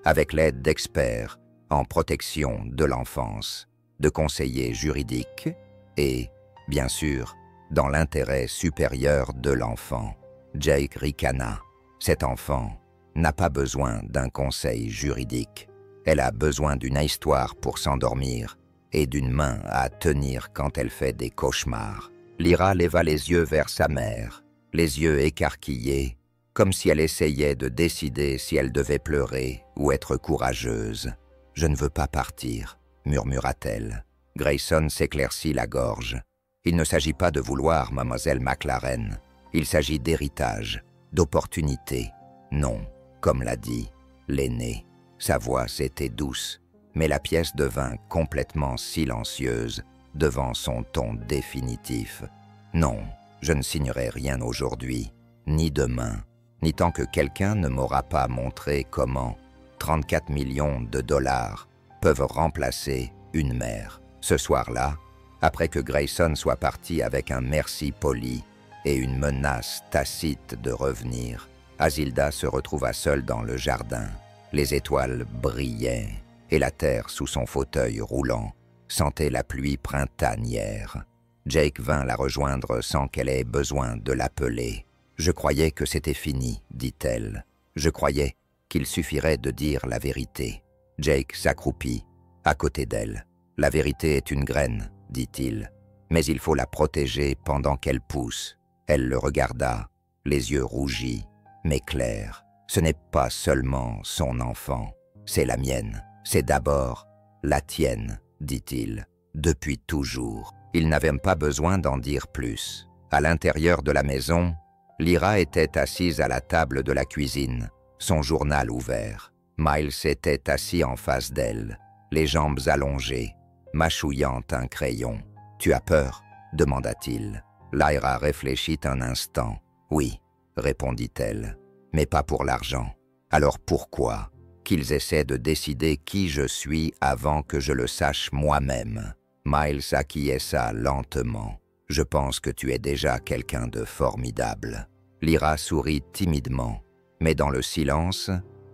avec l'aide d'experts en protection de l'enfance, de conseillers juridiques et, bien sûr, dans l'intérêt supérieur de l'enfant. Jake ricana. Cet enfant n'a pas besoin d'un conseil juridique. Elle a besoin d'une histoire pour s'endormir et d'une main à tenir quand elle fait des cauchemars. Lyra leva les yeux vers sa mère, les yeux écarquillés, comme si elle essayait de décider si elle devait pleurer ou être courageuse. « Je ne veux pas partir », murmura-t-elle. Grayson s'éclaircit la gorge. « Il ne s'agit pas de vouloir, mademoiselle McLaren. Il s'agit d'héritage, d'opportunité. Non, comme l'a dit l'aîné. » Sa voix s'était douce, mais la pièce devint complètement silencieuse devant son ton définitif. « Non, je ne signerai rien aujourd'hui, ni demain, ni tant que quelqu'un ne m'aura pas montré comment 34 millions de dollars peuvent remplacer une mère. » Ce soir-là, après que Grayson soit parti avec un merci poli et une menace tacite de revenir, Asilda se retrouva seule dans le jardin. Les étoiles brillaient et la terre sous son fauteuil roulant sentait la pluie printanière. Jake vint la rejoindre sans qu'elle ait besoin de l'appeler. « Je croyais que c'était fini, dit-elle. Je croyais qu'il suffirait de dire la vérité. » Jake s'accroupit à côté d'elle. « La vérité est une graine, dit-il, mais il faut la protéger pendant qu'elle pousse. » Elle le regarda, les yeux rougis, mais clairs. « Ce n'est pas seulement son enfant, c'est la mienne. C'est d'abord la tienne, dit-il, depuis toujours. » Il n'avait même pas besoin d'en dire plus. À l'intérieur de la maison, Lyra était assise à la table de la cuisine, son journal ouvert. Miles était assis en face d'elle, les jambes allongées, mâchouillant un crayon. « Tu as peur ?» demanda-t-il. Lyra réfléchit un instant. « Oui, » répondit-elle, « mais pas pour l'argent. Alors pourquoi qu'ils essaient de décider qui je suis avant que je le sache moi-même ?» Miles acquiesça lentement. « Je pense que tu es déjà quelqu'un de formidable. » Lyra sourit timidement, mais dans le silence,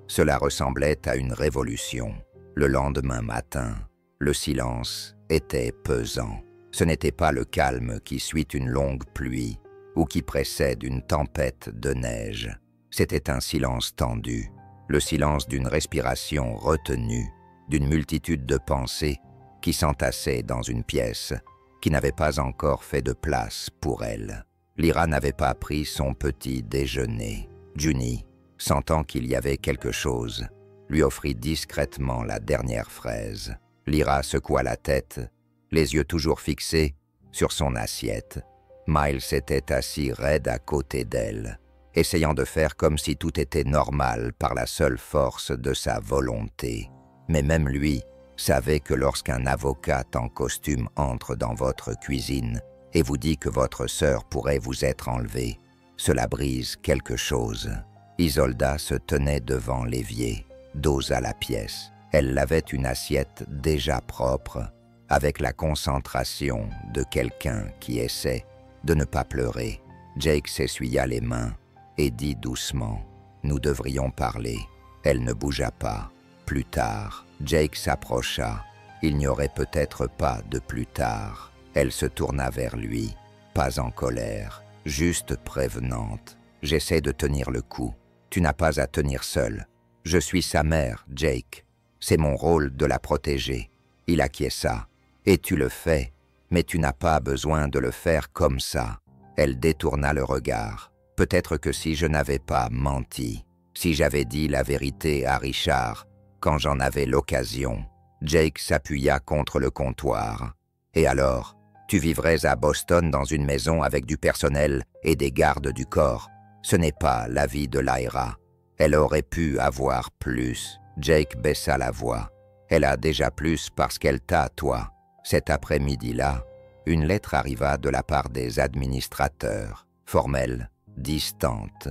cela ressemblait à une révolution. Le lendemain matin, le silence était pesant. Ce n'était pas le calme qui suit une longue pluie ou qui précède une tempête de neige. C'était un silence tendu, le silence d'une respiration retenue, d'une multitude de pensées qui s'entassaient dans une pièce qui n'avait pas encore fait de place pour elle. Lyra n'avait pas pris son petit déjeuner. Junie, sentant qu'il y avait quelque chose, lui offrit discrètement la dernière fraise. Lyra secoua la tête, les yeux toujours fixés sur son assiette. Miles était assis raide à côté d'elle, essayant de faire comme si tout était normal par la seule force de sa volonté. Mais même lui savait que lorsqu'un avocat en costume entre dans votre cuisine et vous dit que votre sœur pourrait vous être enlevée, cela brise quelque chose. Isolda se tenait devant l'évier, dos à la pièce. Elle lavait une assiette déjà propre, avec la concentration de quelqu'un qui essaie de ne pas pleurer. Jake s'essuya les mains et dit doucement « Nous devrions parler ». Elle ne bougea pas. Plus tard, Jake s'approcha. Il n'y aurait peut-être pas de plus tard. Elle se tourna vers lui, pas en colère, juste prévenante. « J'essaie de tenir le coup. Tu n'as pas à tenir seul. Je suis sa mère, Jake. C'est mon rôle de la protéger. » Il acquiesça. « Et tu le fais, mais tu n'as pas besoin de le faire comme ça. » Elle détourna le regard. « Peut-être que si je n'avais pas menti, si j'avais dit la vérité à Richard, quand j'en avais l'occasion. » Jake s'appuya contre le comptoir. « Et alors, tu vivrais à Boston dans une maison avec du personnel et des gardes du corps. Ce n'est pas la vie de Lyra. Elle aurait pu avoir plus. » Jake baissa la voix. « Elle a déjà plus parce qu'elle t'a, toi. » Cet après-midi-là, une lettre arriva de la part des administrateurs, formelle, distante,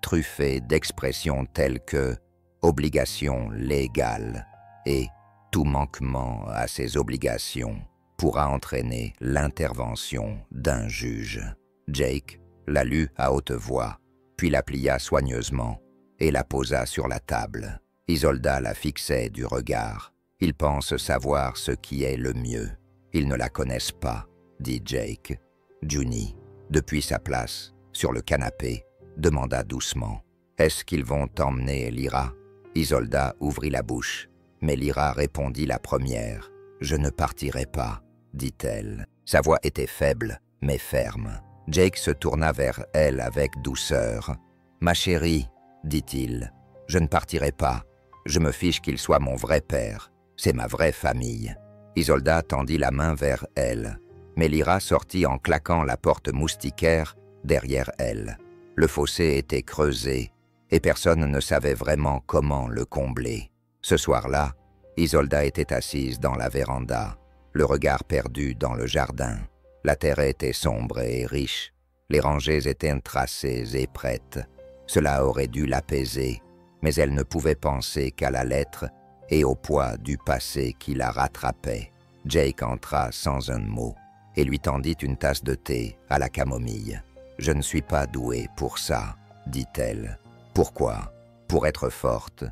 truffée d'expressions telles que « obligation légale » et « tout manquement à ces obligations pourra entraîner l'intervention d'un juge ». Jake la lut à haute voix, puis la plia soigneusement et la posa sur la table. Isolda la fixait du regard. « Ils pensent savoir ce qui est le mieux. Ils ne la connaissent pas, » dit Jake. Junie, depuis sa place, sur le canapé, demanda doucement. « Est-ce qu'ils vont t'emmener, Lyra ?» Isolda ouvrit la bouche, mais Lyra répondit la première. « Je ne partirai pas, » dit-elle. Sa voix était faible, mais ferme. Jake se tourna vers elle avec douceur. « Ma chérie, » dit-il, « je ne partirai pas. Je me fiche qu'il soit mon vrai père. C'est ma vraie famille. » Isolda tendit la main vers elle, mais Lyra sortit en claquant la porte moustiquaire derrière elle. Le fossé était creusé, et personne ne savait vraiment comment le combler. Ce soir-là, Isolda était assise dans la véranda, le regard perdu dans le jardin. La terre était sombre et riche. Les rangées étaient tracées et prêtes. Cela aurait dû l'apaiser, mais elle ne pouvait penser qu'à la lettre et au poids du passé qui la rattrapait. Jake entra sans un mot et lui tendit une tasse de thé à la camomille. « Je ne suis pas douée pour ça, » dit-elle. « Pourquoi ? Pour être forte. »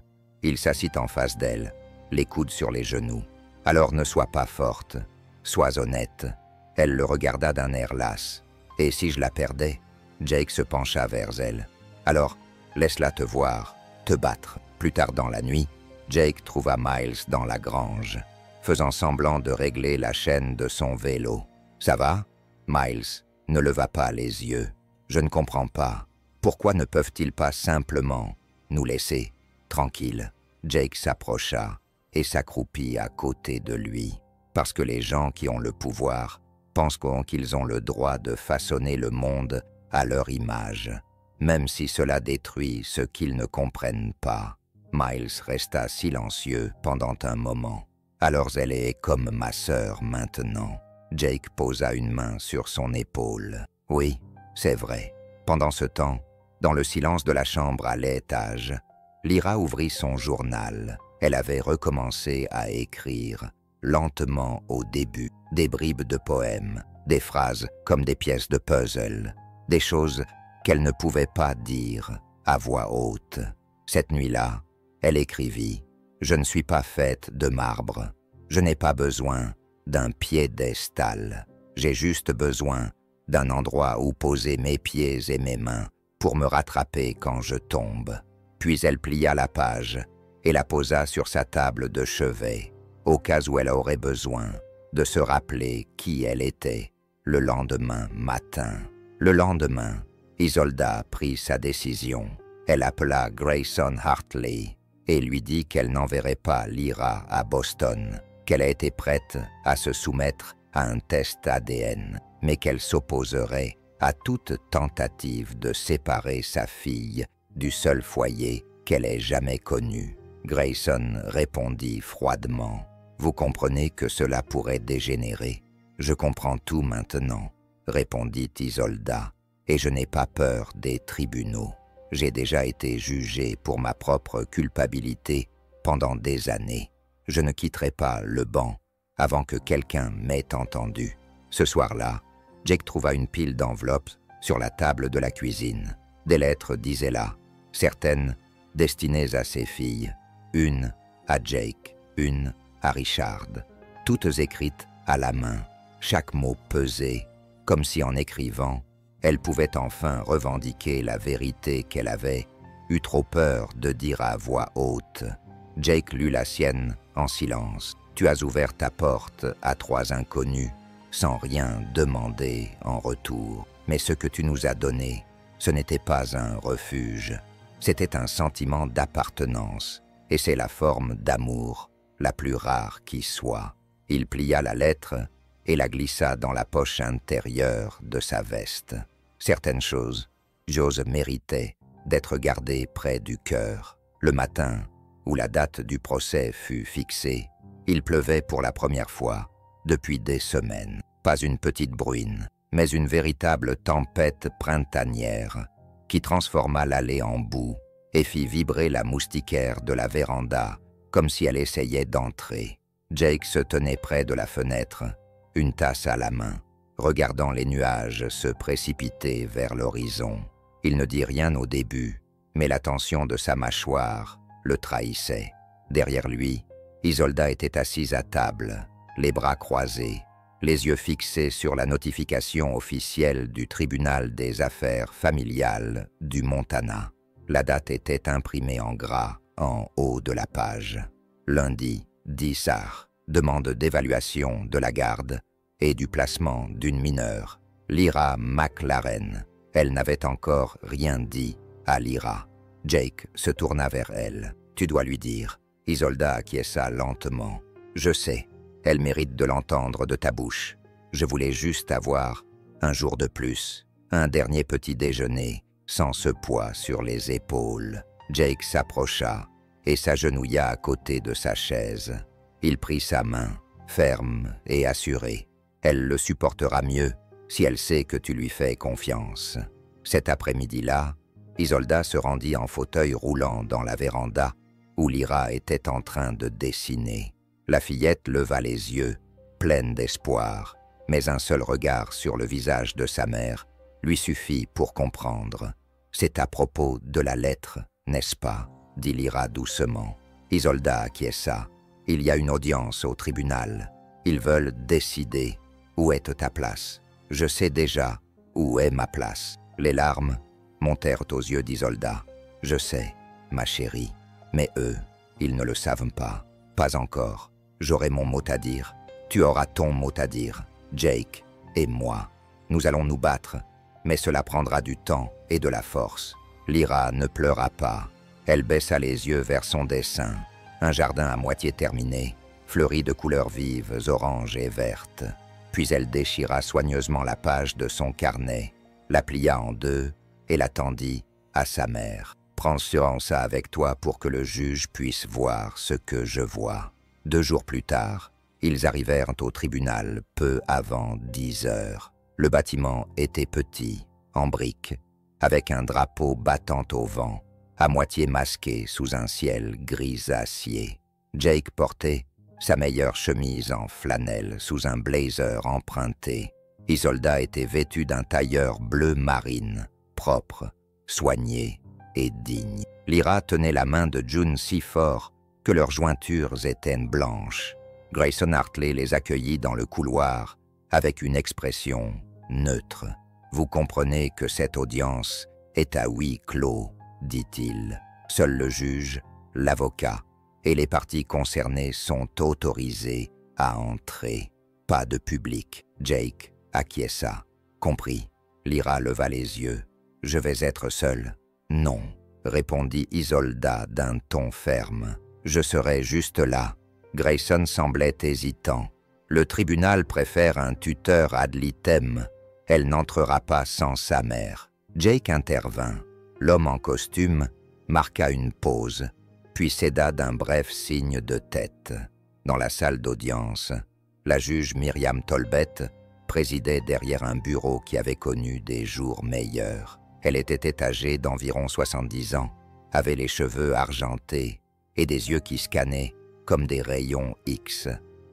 Il s'assit en face d'elle, les coudes sur les genoux. « Alors ne sois pas forte, sois honnête. Elle le regarda d'un air las. « Et si je la perdais ?» Jake se pencha vers elle. « Alors, laisse-la te voir, te battre. » Plus tard dans la nuit, Jake trouva Miles dans la grange, faisant semblant de régler la chaîne de son vélo. « Ça va ?» Miles ne leva pas les yeux. « Je ne comprends pas. Pourquoi ne peuvent-ils pas simplement nous laisser tranquilles ?» Jake s'approcha et s'accroupit à côté de lui. Parce que les gens qui ont le pouvoir pensent qu'ils ont le droit de façonner le monde à leur image, même si cela détruit ce qu'ils ne comprennent pas. Miles resta silencieux pendant un moment. « Alors elle est comme ma sœur maintenant. » Jake posa une main sur son épaule. « Oui, c'est vrai. » Pendant ce temps, dans le silence de la chambre à l'étage, Lyra ouvrit son journal. Elle avait recommencé à écrire, lentement au début, des bribes de poèmes, des phrases comme des pièces de puzzle, des choses qu'elle ne pouvait pas dire à voix haute. Cette nuit-là, elle écrivit « Je ne suis pas faite de marbre. Je n'ai pas besoin d'un piédestal. J'ai juste besoin d'un endroit où poser mes pieds et mes mains pour me rattraper quand je tombe. » Puis elle plia la page et la posa sur sa table de chevet, au cas où elle aurait besoin de se rappeler qui elle était le lendemain matin. Le lendemain, Isolda prit sa décision. Elle appela Grayson Hartley et lui dit qu'elle n'enverrait pas Lyra à Boston, qu'elle était prête à se soumettre à un test ADN, mais qu'elle s'opposerait à toute tentative de séparer sa fille du seul foyer qu'elle ait jamais connu. Grayson répondit froidement. « Vous comprenez que cela pourrait dégénérer. Je comprends tout maintenant, » répondit Isolda, « et je n'ai pas peur des tribunaux. J'ai déjà été jugée pour ma propre culpabilité pendant des années. Je ne quitterai pas le banc avant que quelqu'un m'ait entendu. » Ce soir-là, Jake trouva une pile d'enveloppes sur la table de la cuisine. Des lettres disaient là, certaines destinées à ses filles, une à Jake, une à Richard, toutes écrites à la main, chaque mot pesé, comme si en écrivant, elle pouvait enfin revendiquer la vérité qu'elle avait eu trop peur de dire à voix haute. Jake lut la sienne en silence. « Tu as ouvert ta porte à 3 inconnus, sans rien demander en retour. Mais ce que tu nous as donné, ce n'était pas un refuge, c'était un sentiment d'appartenance, et c'est la forme d'amour la plus rare qui soit. » Il plia la lettre et la glissa dans la poche intérieure de sa veste. Certaines choses, Jose méritait d'être gardées près du cœur. Le matin, où la date du procès fut fixée, il pleuvait pour la première fois depuis des semaines. Pas une petite bruine, mais une véritable tempête printanière qui transforma l'allée en boue et fit vibrer la moustiquaire de la véranda comme si elle essayait d'entrer. Jake se tenait près de la fenêtre, une tasse à la main, regardant les nuages se précipiter vers l'horizon. Il ne dit rien au début, mais la tension de sa mâchoire le trahissait. Derrière lui, Isolda était assise à table, les bras croisés, les yeux fixés sur la notification officielle du tribunal des affaires familiales du Montana. La date était imprimée en gras en haut de la page. Lundi 10 AR, demande d'évaluation de la garde et du placement d'une mineure, Lyra McLaren. Elle n'avait encore rien dit à Lyra. Jake se tourna vers elle. « Tu dois lui dire. » Isolda acquiesça lentement. « Je sais, elle mérite de l'entendre de ta bouche. Je voulais juste avoir un jour de plus, un dernier petit déjeuner, sans ce poids sur les épaules. » Jake s'approcha et s'agenouilla à côté de sa chaise. Il prit sa main, ferme et assuré. Elle le supportera mieux si elle sait que tu lui fais confiance. Cet après-midi-là, Isolda se rendit en fauteuil roulant dans la véranda où Lyra était en train de dessiner. La fillette leva les yeux, pleine d'espoir, mais un seul regard sur le visage de sa mère lui suffit pour comprendre. « C'est à propos de la lettre, n'est-ce pas ?» dit Lyra doucement. Isolda acquiesça. « Il y a une audience au tribunal. Ils veulent décider Où est ta place? Je sais déjà où est ma place. Les larmes montèrent aux yeux d'Isolda. Je sais, ma chérie, mais eux, ils ne le savent pas. Pas encore. J'aurai mon mot à dire. Tu auras ton mot à dire. Jake et moi. Nous allons nous battre, mais cela prendra du temps et de la force. Lyra ne pleura pas. Elle baissa les yeux vers son dessin. Un jardin à moitié terminé, fleuri de couleurs vives, oranges et vertes. Puis elle déchira soigneusement la page de son carnet, la plia en deux et la tendit à sa mère. « Prends ça avec toi pour que le juge puisse voir ce que je vois. » 2 jours plus tard, ils arrivèrent au tribunal peu avant 10 heures. Le bâtiment était petit, en briques, avec un drapeau battant au vent, à moitié masqué sous un ciel grisacier. Jake portait sa meilleure chemise en flanelle sous un blazer emprunté. Isolda était vêtue d'un tailleur bleu marine, propre, soigné et digne. Lyra tenait la main de June si fort que leurs jointures étaient blanches. Grayson Hartley les accueillit dans le couloir avec une expression neutre. « Vous comprenez que cette audience est à huis clos, dit-il. Seul le juge, l'avocat et les parties concernées sont autorisés à entrer. Pas de public. » Jake acquiesça. « Compris. » Lyra leva les yeux. « Je vais être seul. »« Non, » répondit Isolda d'un ton ferme. « Je serai juste là. » Grayson semblait hésitant. « Le tribunal préfère un tuteur ad litem. Elle n'entrera pas sans sa mère. » Jake intervint. L'homme en costume marqua une pause, puis céda d'un bref signe de tête. Dans la salle d'audience, la juge Myriam Tolbert présidait derrière un bureau qui avait connu des jours meilleurs. Elle était âgée d'environ 70 ans, avait les cheveux argentés et des yeux qui scannaient comme des rayons X,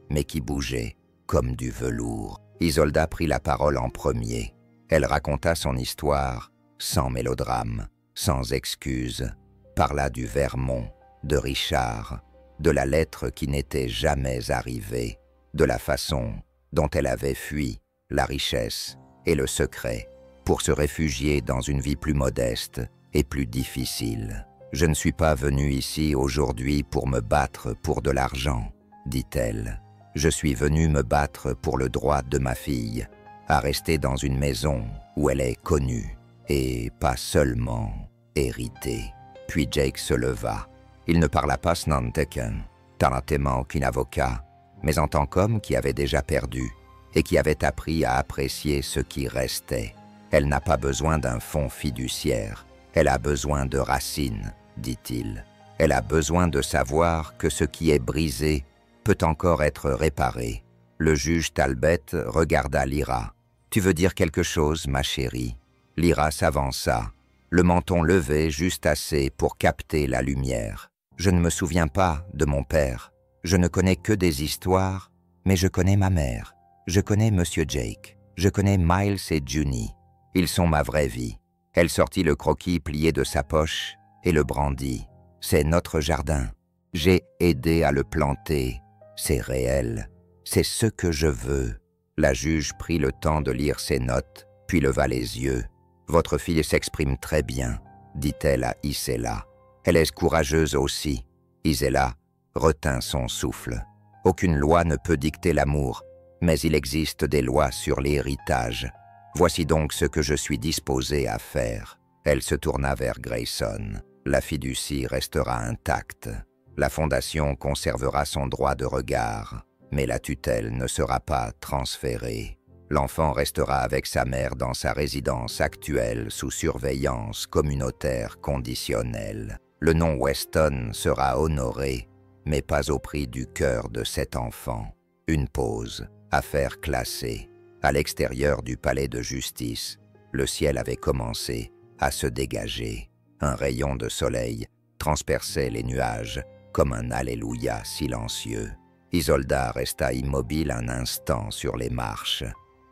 mais qui bougeaient comme du velours. Isolda prit la parole en premier. Elle raconta son histoire sans mélodrame, sans excuse, parla du Vermont, de Richard, de la lettre qui n'était jamais arrivée, de la façon dont elle avait fui la richesse et le secret pour se réfugier dans une vie plus modeste et plus difficile. « Je ne suis pas venue ici aujourd'hui pour me battre pour de l'argent, » dit-elle. « Je suis venue me battre pour le droit de ma fille à rester dans une maison où elle est connue et pas seulement héritée. » Puis Jake se leva. Il ne parla pas Snanteken, talentément aucun avocat, mais en tant qu'homme qui avait déjà perdu et qui avait appris à apprécier ce qui restait. Elle n'a pas besoin d'un fonds fiduciaire, elle a besoin de racines, dit-il. Elle a besoin de savoir que ce qui est brisé peut encore être réparé. Le juge Talbot regarda Lyra. « Tu veux dire quelque chose, ma chérie ?» Lyra s'avança, le menton levé juste assez pour capter la lumière. « Je ne me souviens pas de mon père. Je ne connais que des histoires, mais je connais ma mère. Je connais Monsieur Jake. Je connais Miles et Junie. Ils sont ma vraie vie. » Elle sortit le croquis plié de sa poche et le brandit. « C'est notre jardin. J'ai aidé à le planter. C'est réel. C'est ce que je veux. » La juge prit le temps de lire ses notes, puis leva les yeux. « Votre fille s'exprime très bien, » dit-elle à Isela. « Elle est courageuse aussi. » Isela retint son souffle. « Aucune loi ne peut dicter l'amour, mais il existe des lois sur l'héritage. Voici donc ce que je suis disposée à faire. » Elle se tourna vers Grayson. « La fiducie restera intacte. La fondation conservera son droit de regard, mais la tutelle ne sera pas transférée. L'enfant restera avec sa mère dans sa résidence actuelle sous surveillance communautaire conditionnelle. Le nom Weston sera honoré, mais pas au prix du cœur de cet enfant. » Une pause. Affaire classée. À l'extérieur du palais de justice, le ciel avait commencé à se dégager. Un rayon de soleil transperçait les nuages comme un alléluia silencieux. Isolda resta immobile un instant sur les marches.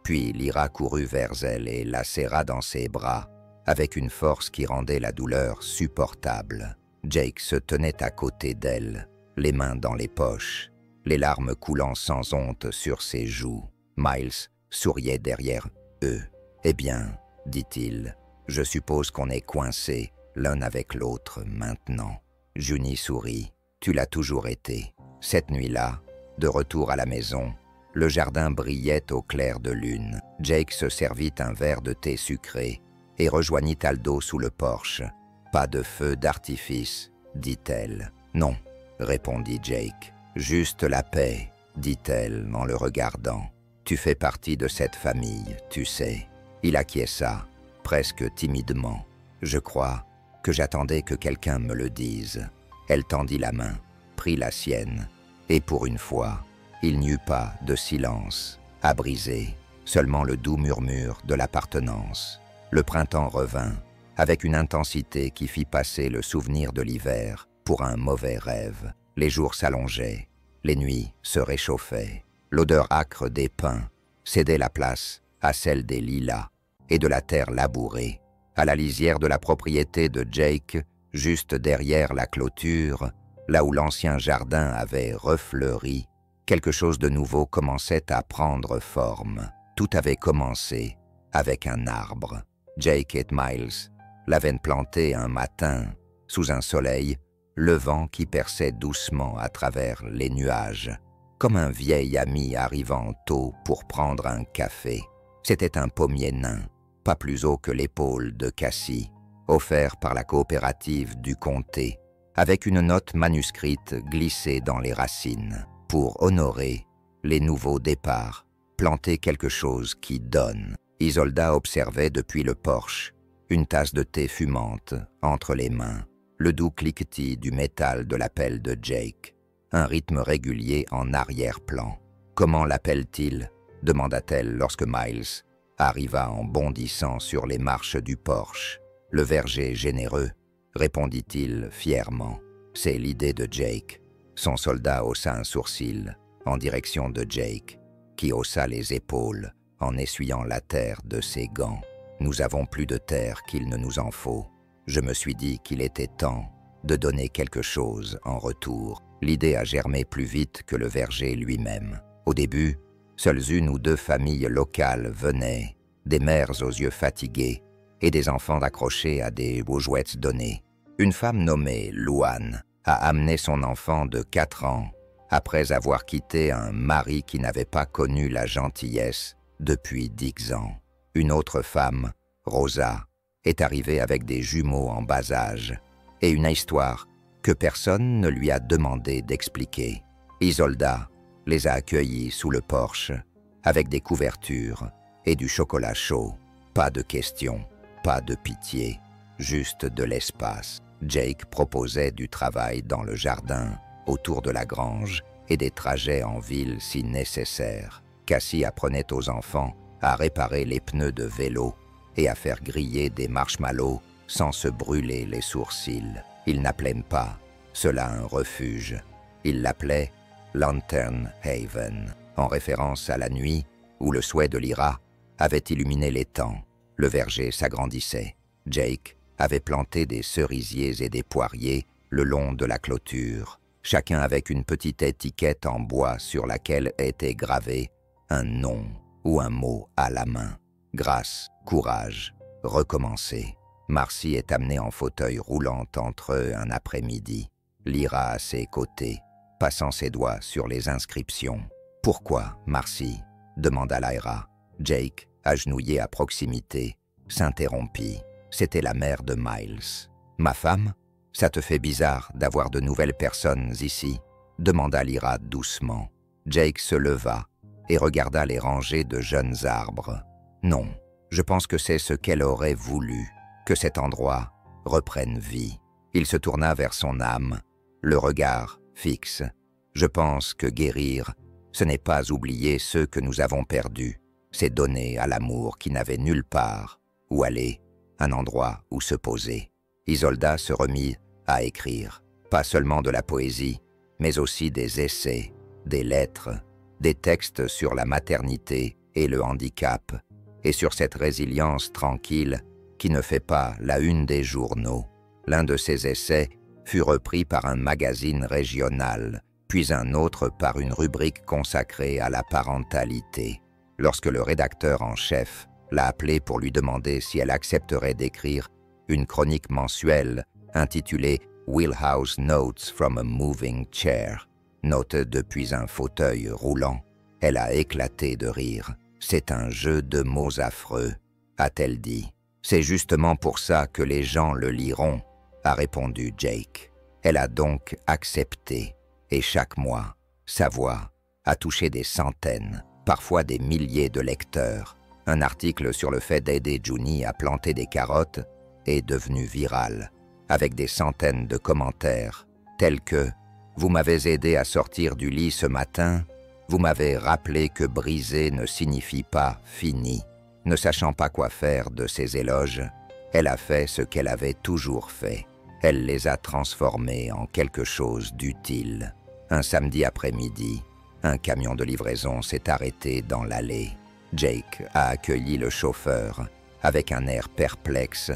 Puis Lyra courut vers elle et la serra dans ses bras avec une force qui rendait la douleur supportable. Jake se tenait à côté d'elle, les mains dans les poches, les larmes coulant sans honte sur ses joues. Miles souriait derrière eux. « Eh bien, dit-il, je suppose qu'on est coincés l'un avec l'autre maintenant. » Juni sourit. « Tu l'as toujours été. » Cette nuit-là, de retour à la maison, le jardin brillait au clair de lune. Jake se servit un verre de thé sucré et rejoignit Aldo sous le porche. « Pas de feu d'artifice, dit-elle. »« Non, répondit Jake. Juste la paix, dit-elle en le regardant. Tu fais partie de cette famille, tu sais. » Il acquiesça, presque timidement. « Je crois que j'attendais que quelqu'un me le dise. » Elle tendit la main, prit la sienne, et pour une fois, il n'y eut pas de silence à briser, seulement le doux murmure de l'appartenance. Le printemps revint, avec une intensité qui fit passer le souvenir de l'hiver pour un mauvais rêve. Les jours s'allongeaient, les nuits se réchauffaient. L'odeur âcre des pins cédait la place à celle des lilas et de la terre labourée. À la lisière de la propriété de Jake, juste derrière la clôture, là où l'ancien jardin avait refleuri, quelque chose de nouveau commençait à prendre forme. Tout avait commencé avec un arbre. Jake et Miles l'avaient planté un matin, sous un soleil levant qui perçait doucement à travers les nuages, comme un vieil ami arrivant tôt pour prendre un café. C'était un pommier nain, pas plus haut que l'épaule de Cassie, offert par la coopérative du comté, avec une note manuscrite glissée dans les racines, pour honorer les nouveaux départs, planter quelque chose qui donne. Isolda observait depuis le porche, une tasse de thé fumante entre les mains, le doux cliquetis du métal de la pelle de Jake, un rythme régulier en arrière-plan. « Comment l'appelle-t-il » demanda-t-elle lorsque Miles arriva en bondissant sur les marches du porche. « Le verger généreux » répondit-il fièrement. « C'est l'idée de Jake. » Son soldat haussa un sourcil en direction de Jake, qui haussa les épaules en essuyant la terre de ses gants. « Nous avons plus de terre qu'il ne nous en faut. Je me suis dit qu'il était temps de donner quelque chose en retour. » L'idée a germé plus vite que le verger lui-même. Au début, seules une ou deux familles locales venaient, des mères aux yeux fatigués et des enfants accrochés à des bougeouettes données. Une femme nommée Louane a amené son enfant de 4 ans après avoir quitté un mari qui n'avait pas connu la gentillesse depuis 10 ans. Une autre femme, Rosa, est arrivée avec des jumeaux en bas âge et une histoire que personne ne lui a demandé d'expliquer. Isolda les a accueillis sous le porche avec des couvertures et du chocolat chaud. Pas de questions, pas de pitié, juste de l'espace. Jake proposait du travail dans le jardin, autour de la grange et des trajets en ville si nécessaires. Cassie apprenait aux enfants à réparer les pneus de vélo et à faire griller des marshmallows sans se brûler les sourcils. Ils n'appelaient pas cela un refuge. Ils l'appelaient Lantern Haven, en référence à la nuit où le souhait de Lyra avait illuminé les temps. Le verger s'agrandissait. Jake avait planté des cerisiers et des poiriers le long de la clôture, chacun avec une petite étiquette en bois sur laquelle était gravé un nom ou un mot à la main. Grâce, courage, recommencer. Marcy est amenée en fauteuil roulant entre eux un après-midi. Lyra à ses côtés, passant ses doigts sur les inscriptions. « Pourquoi, Marcy ?» demanda Lyra. Jake, agenouillé à proximité, s'interrompit. C'était la mère de Miles. « Ma femme, ça te fait bizarre d'avoir de nouvelles personnes ici ?» demanda Lyra doucement. Jake se leva et regarda les rangées de jeunes arbres. « Non, je pense que c'est ce qu'elle aurait voulu, que cet endroit reprenne vie. » Il se tourna vers son âme, le regard fixe. « Je pense que guérir, ce n'est pas oublier ceux que nous avons perdus, c'est donner à l'amour qui n'avait nulle part où aller, un endroit où se poser. » Isolda se remit à écrire, pas seulement de la poésie, mais aussi des essais, des lettres, des textes sur la maternité et le handicap, et sur cette résilience tranquille qui ne fait pas la une des journaux. L'un de ces essais fut repris par un magazine régional, puis un autre par une rubrique consacrée à la parentalité. lorsque le rédacteur en chef l'a appelée pour lui demander si elle accepterait d'écrire une chronique mensuelle intitulée Wheelhouse Notes from a Moving Chair, notes depuis un fauteuil roulant. Elle a éclaté de rire. « C'est un jeu de mots affreux », a-t-elle dit. « C'est justement pour ça que les gens le liront », a répondu Jake. Elle a donc accepté, et chaque mois, sa voix a touché des centaines, parfois des milliers de lecteurs. Un article sur le fait d'aider Juni à planter des carottes est devenu viral, avec des centaines de commentaires, tels que « Vous m'avez aidé à sortir du lit ce matin, vous m'avez rappelé que briser ne signifie pas fini ». Ne sachant pas quoi faire de ces éloges, elle a fait ce qu'elle avait toujours fait. Elle les a transformés en quelque chose d'utile. Un samedi après-midi, un camion de livraison s'est arrêté dans l'allée. Jake a accueilli le chauffeur avec un air perplexe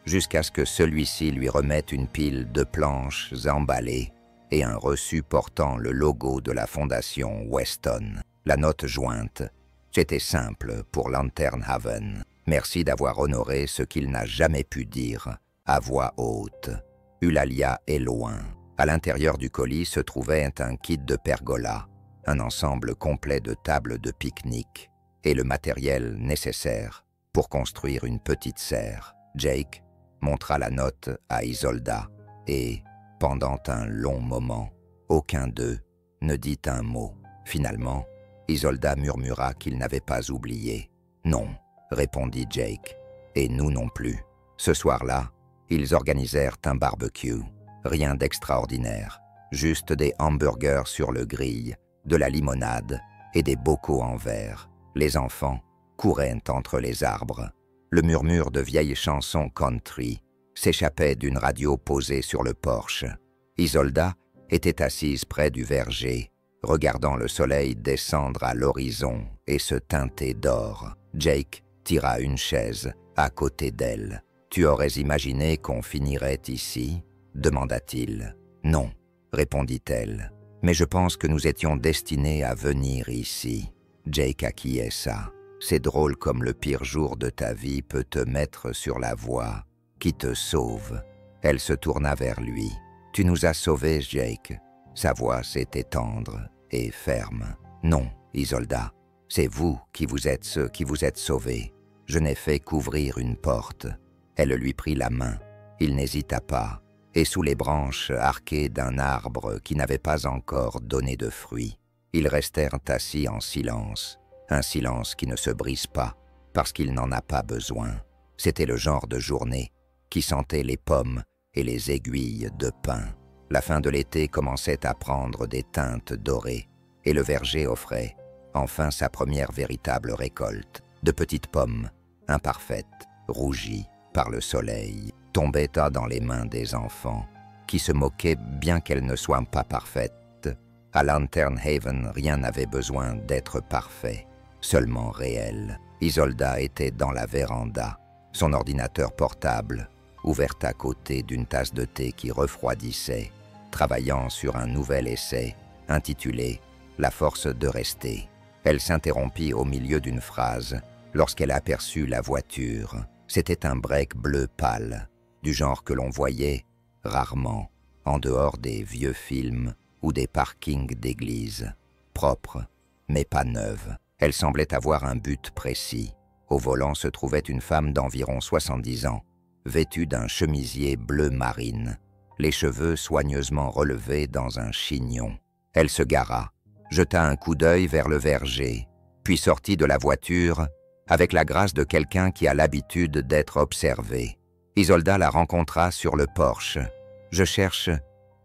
jusqu'à ce que celui-ci lui remette une pile de planches emballées et un reçu portant le logo de la fondation Weston. La note jointe: « C'était simple pour Lantern Haven. Merci d'avoir honoré ce qu'il n'a jamais pu dire à voix haute. Eulalia est loin. » À l'intérieur du colis se trouvait un kit de pergola, un ensemble complet de tables de pique-nique et le matériel nécessaire pour construire une petite serre. Jake montra la note à Isolda et, pendant un long moment, aucun d'eux ne dit un mot. Finalement, Isolda murmura qu'il n'avait pas oublié. « Non », répondit Jake, « et nous non plus. » Ce soir-là, ils organisèrent un barbecue. Rien d'extraordinaire, juste des hamburgers sur le grill, de la limonade et des bocaux en verre. Les enfants couraient entre les arbres. Le murmure de vieilles chansons country s'échappait d'une radio posée sur le porche. Isolda était assise près du verger, regardant le soleil descendre à l'horizon et se teinter d'or. Jake tira une chaise à côté d'elle. « Tu aurais imaginé qu'on finirait ici ?» demanda-t-il. « Non », répondit-elle, « mais je pense que nous étions destinés à venir ici. » Jake acquiesça. « C'est drôle comme le pire jour de ta vie peut te mettre sur la voie qui te sauve. » Elle se tourna vers lui. « Tu nous as sauvés, Jake. » Sa voix s'était tendre et ferme. « Non, Isolda, c'est vous qui vous êtes ceux qui vous êtes sauvés. Je n'ai fait qu'ouvrir une porte. » Elle lui prit la main. Il n'hésita pas, et sous les branches arquées d'un arbre qui n'avait pas encore donné de fruits, ils restèrent assis en silence, un silence qui ne se brise pas, parce qu'il n'en a pas besoin. C'était le genre de journée qui sentait les pommes et les aiguilles de pin. La fin de l'été commençait à prendre des teintes dorées, et le verger offrait enfin sa première véritable récolte. De petites pommes, imparfaites, rougies par le soleil, tombaient dans les mains des enfants, qui se moquaient bien qu'elles ne soient pas parfaites. À Lantern Haven, rien n'avait besoin d'être parfait, seulement réel. Isolda était dans la véranda, son ordinateur portable, ouvert à côté d'une tasse de thé qui refroidissait, travaillant sur un nouvel essai intitulé « La force de rester ». Elle s'interrompit au milieu d'une phrase lorsqu'elle aperçut la voiture. C'était un break bleu pâle, du genre que l'on voyait rarement, en dehors des vieux films ou des parkings d'église. Propre, mais pas neuve. Elle semblait avoir un but précis. Au volant se trouvait une femme d'environ 70 ans, vêtue d'un chemisier bleu marine, les cheveux soigneusement relevés dans un chignon. Elle se gara, jeta un coup d'œil vers le verger, puis sortit de la voiture avec la grâce de quelqu'un qui a l'habitude d'être observé. Isolda la rencontra sur le porche. « Je cherche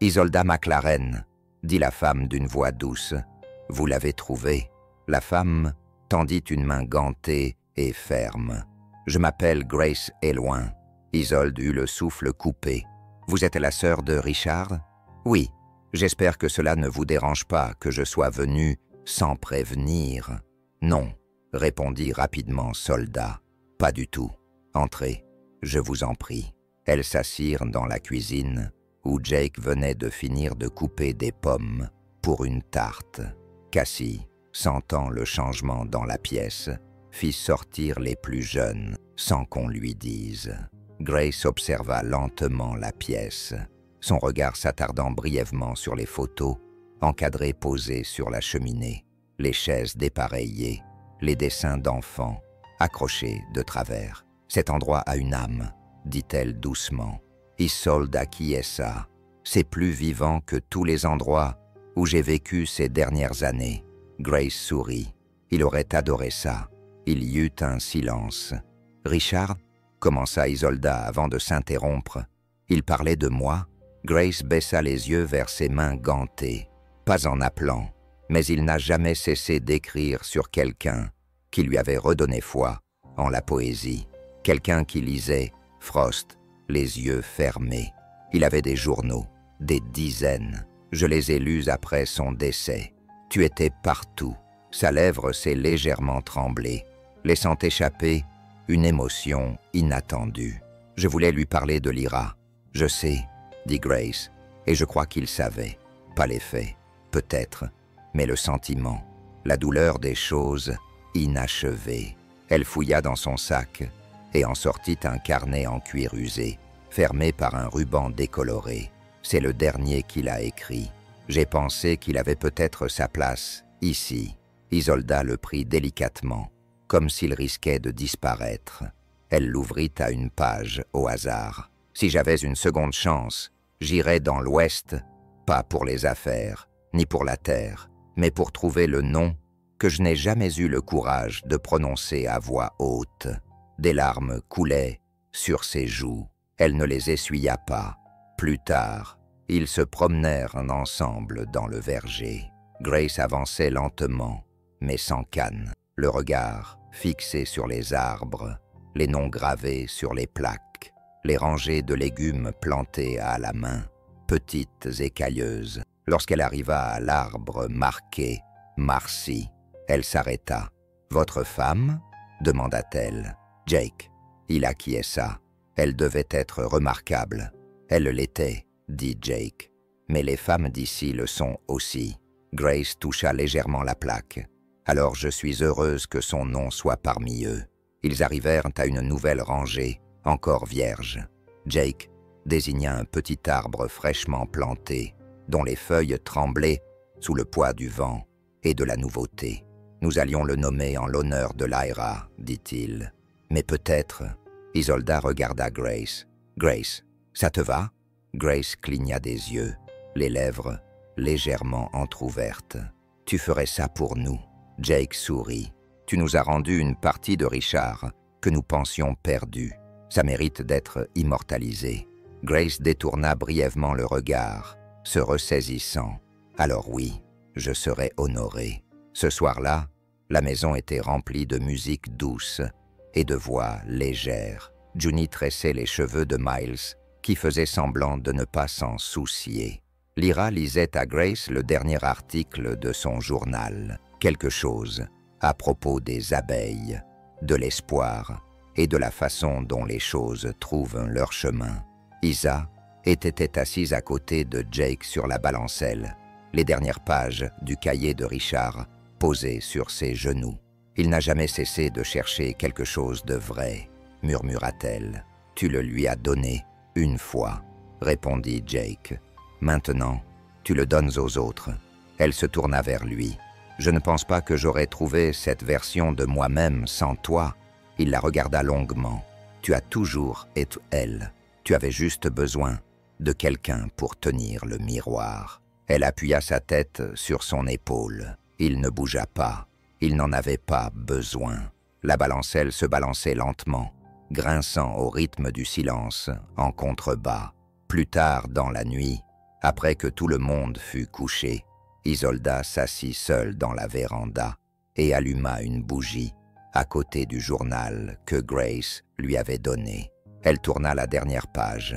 Isolda McLaren », dit la femme d'une voix douce. « Vous l'avez trouvée ?» La femme tendit une main gantée et ferme. « Je m'appelle Grace Éloin. » Isolde eut le souffle coupé. « Vous êtes la sœur de Richard ?»« Oui. J'espère que cela ne vous dérange pas que je sois venu sans prévenir. »« Non. » répondit rapidement Soldat. « Pas du tout. Entrez, je vous en prie. » Elles s'assirent dans la cuisine, où Jake venait de finir de couper des pommes pour une tarte. Cassie sentant le changement dans la pièce, fit sortir les plus jeunes sans qu'on lui dise. Grace observa lentement la pièce, son regard s'attardant brièvement sur les photos, encadrées posées sur la cheminée, les chaises dépareillées, les dessins d'enfants, accrochés de travers. « Cet endroit a une âme », dit-elle doucement. « Isolde Akiesa, c'est plus vivant que tous les endroits où j'ai vécu ces dernières années. » Grace sourit. Il aurait adoré ça. Il y eut un silence. « Richard ?» commença Isolda avant de s'interrompre. « Il parlait de moi ?» Grace baissa les yeux vers ses mains gantées. Pas en appelant, mais il n'a jamais cessé d'écrire sur quelqu'un qui lui avait redonné foi en la poésie. Quelqu'un qui lisait Frost, les yeux fermés. Il avait des journaux, des dizaines. Je les ai lus après son décès. Tu étais partout. Sa lèvre s'est légèrement tremblée, laissant échapper une émotion inattendue. Je voulais lui parler de Lyra. Je sais, dit Grace, et je crois qu'il savait. Pas les faits, peut-être, mais le sentiment, la douleur des choses inachevées. Elle fouilla dans son sac et en sortit un carnet en cuir usé, fermé par un ruban décoloré. C'est le dernier qu'il a écrit. J'ai pensé qu'il avait peut-être sa place ici. Isolda le prit délicatement, comme s'il risquait de disparaître. Elle l'ouvrit à une page au hasard. Si j'avais une seconde chance, j'irais dans l'Ouest, pas pour les affaires, ni pour la terre, mais pour trouver le nom que je n'ai jamais eu le courage de prononcer à voix haute. Des larmes coulaient sur ses joues. Elle ne les essuya pas. Plus tard, ils se promenèrent ensemble dans le verger. Grace avançait lentement, mais sans canne, le regard fixé sur les arbres, les noms gravés sur les plaques, les rangées de légumes plantés à la main, petites et cailleuses. Lorsqu'elle arriva à l'arbre marqué « Marcy », elle s'arrêta. « Votre femme ?» demanda-t-elle. « Jake. » Il acquiesça. Elle devait être remarquable. Elle l'était, dit Jake. Mais les femmes d'ici le sont aussi. Grace toucha légèrement la plaque. Alors je suis heureuse que son nom soit parmi eux. Ils arrivèrent à une nouvelle rangée, encore vierge. Jake désigna un petit arbre fraîchement planté, dont les feuilles tremblaient sous le poids du vent et de la nouveauté. Nous allions le nommer en l'honneur de Lyra, dit-il. Mais peut-être... Isolda regarda Grace. « Grace, ça te va ?» Grace cligna des yeux, les lèvres légèrement entr'ouvertes. « Tu ferais ça pour nous ?» Jake sourit. « Tu nous as rendu une partie de Richard que nous pensions perdue. Ça mérite d'être immortalisé. » Grace détourna brièvement le regard, se ressaisissant. « Alors oui, je serais honoré. » Ce soir-là, la maison était remplie de musique douce et de voix légères. Junie tressait les cheveux de Miles, qui faisait semblant de ne pas s'en soucier. Lyra lisait à Grace le dernier article de son journal, quelque chose à propos des abeilles, de l'espoir et de la façon dont les choses trouvent leur chemin. Isa était assise à côté de Jake sur la balancelle, les dernières pages du cahier de Richard posées sur ses genoux. « Il n'a jamais cessé de chercher quelque chose de vrai, » murmura-t-elle. « Tu le lui as donné une fois, » répondit Jake. « Maintenant, tu le donnes aux autres. » Elle se tourna vers lui. « Je ne pense pas que j'aurais trouvé cette version de moi-même sans toi. » Il la regarda longuement. « Tu as toujours été elle. Tu avais juste besoin de quelqu'un pour tenir le miroir. » Elle appuya sa tête sur son épaule. Il ne bougea pas. Il n'en avait pas besoin. La balancelle se balançait lentement, grinçant au rythme du silence, en contrebas. Plus tard dans la nuit, après que tout le monde fut couché, Isolda s'assit seule dans la véranda et alluma une bougie à côté du journal que Grace lui avait donné. Elle tourna la dernière page.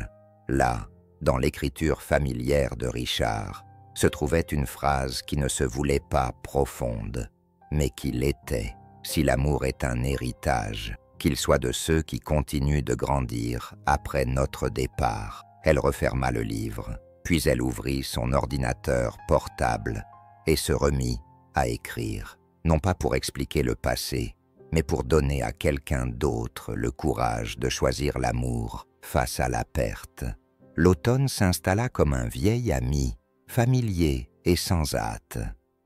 Là, dans l'écriture familière de Richard, se trouvait une phrase qui ne se voulait pas profonde, mais qui l'était. Si l'amour est un héritage, qu'il soit de ceux qui continuent de grandir après notre départ. Elle referma le livre, puis elle ouvrit son ordinateur portable et se remit à écrire. non pas pour expliquer le passé, mais pour donner à quelqu'un d'autre le courage de choisir l'amour face à la perte. L'automne s'installa comme un vieil ami, familier et sans hâte.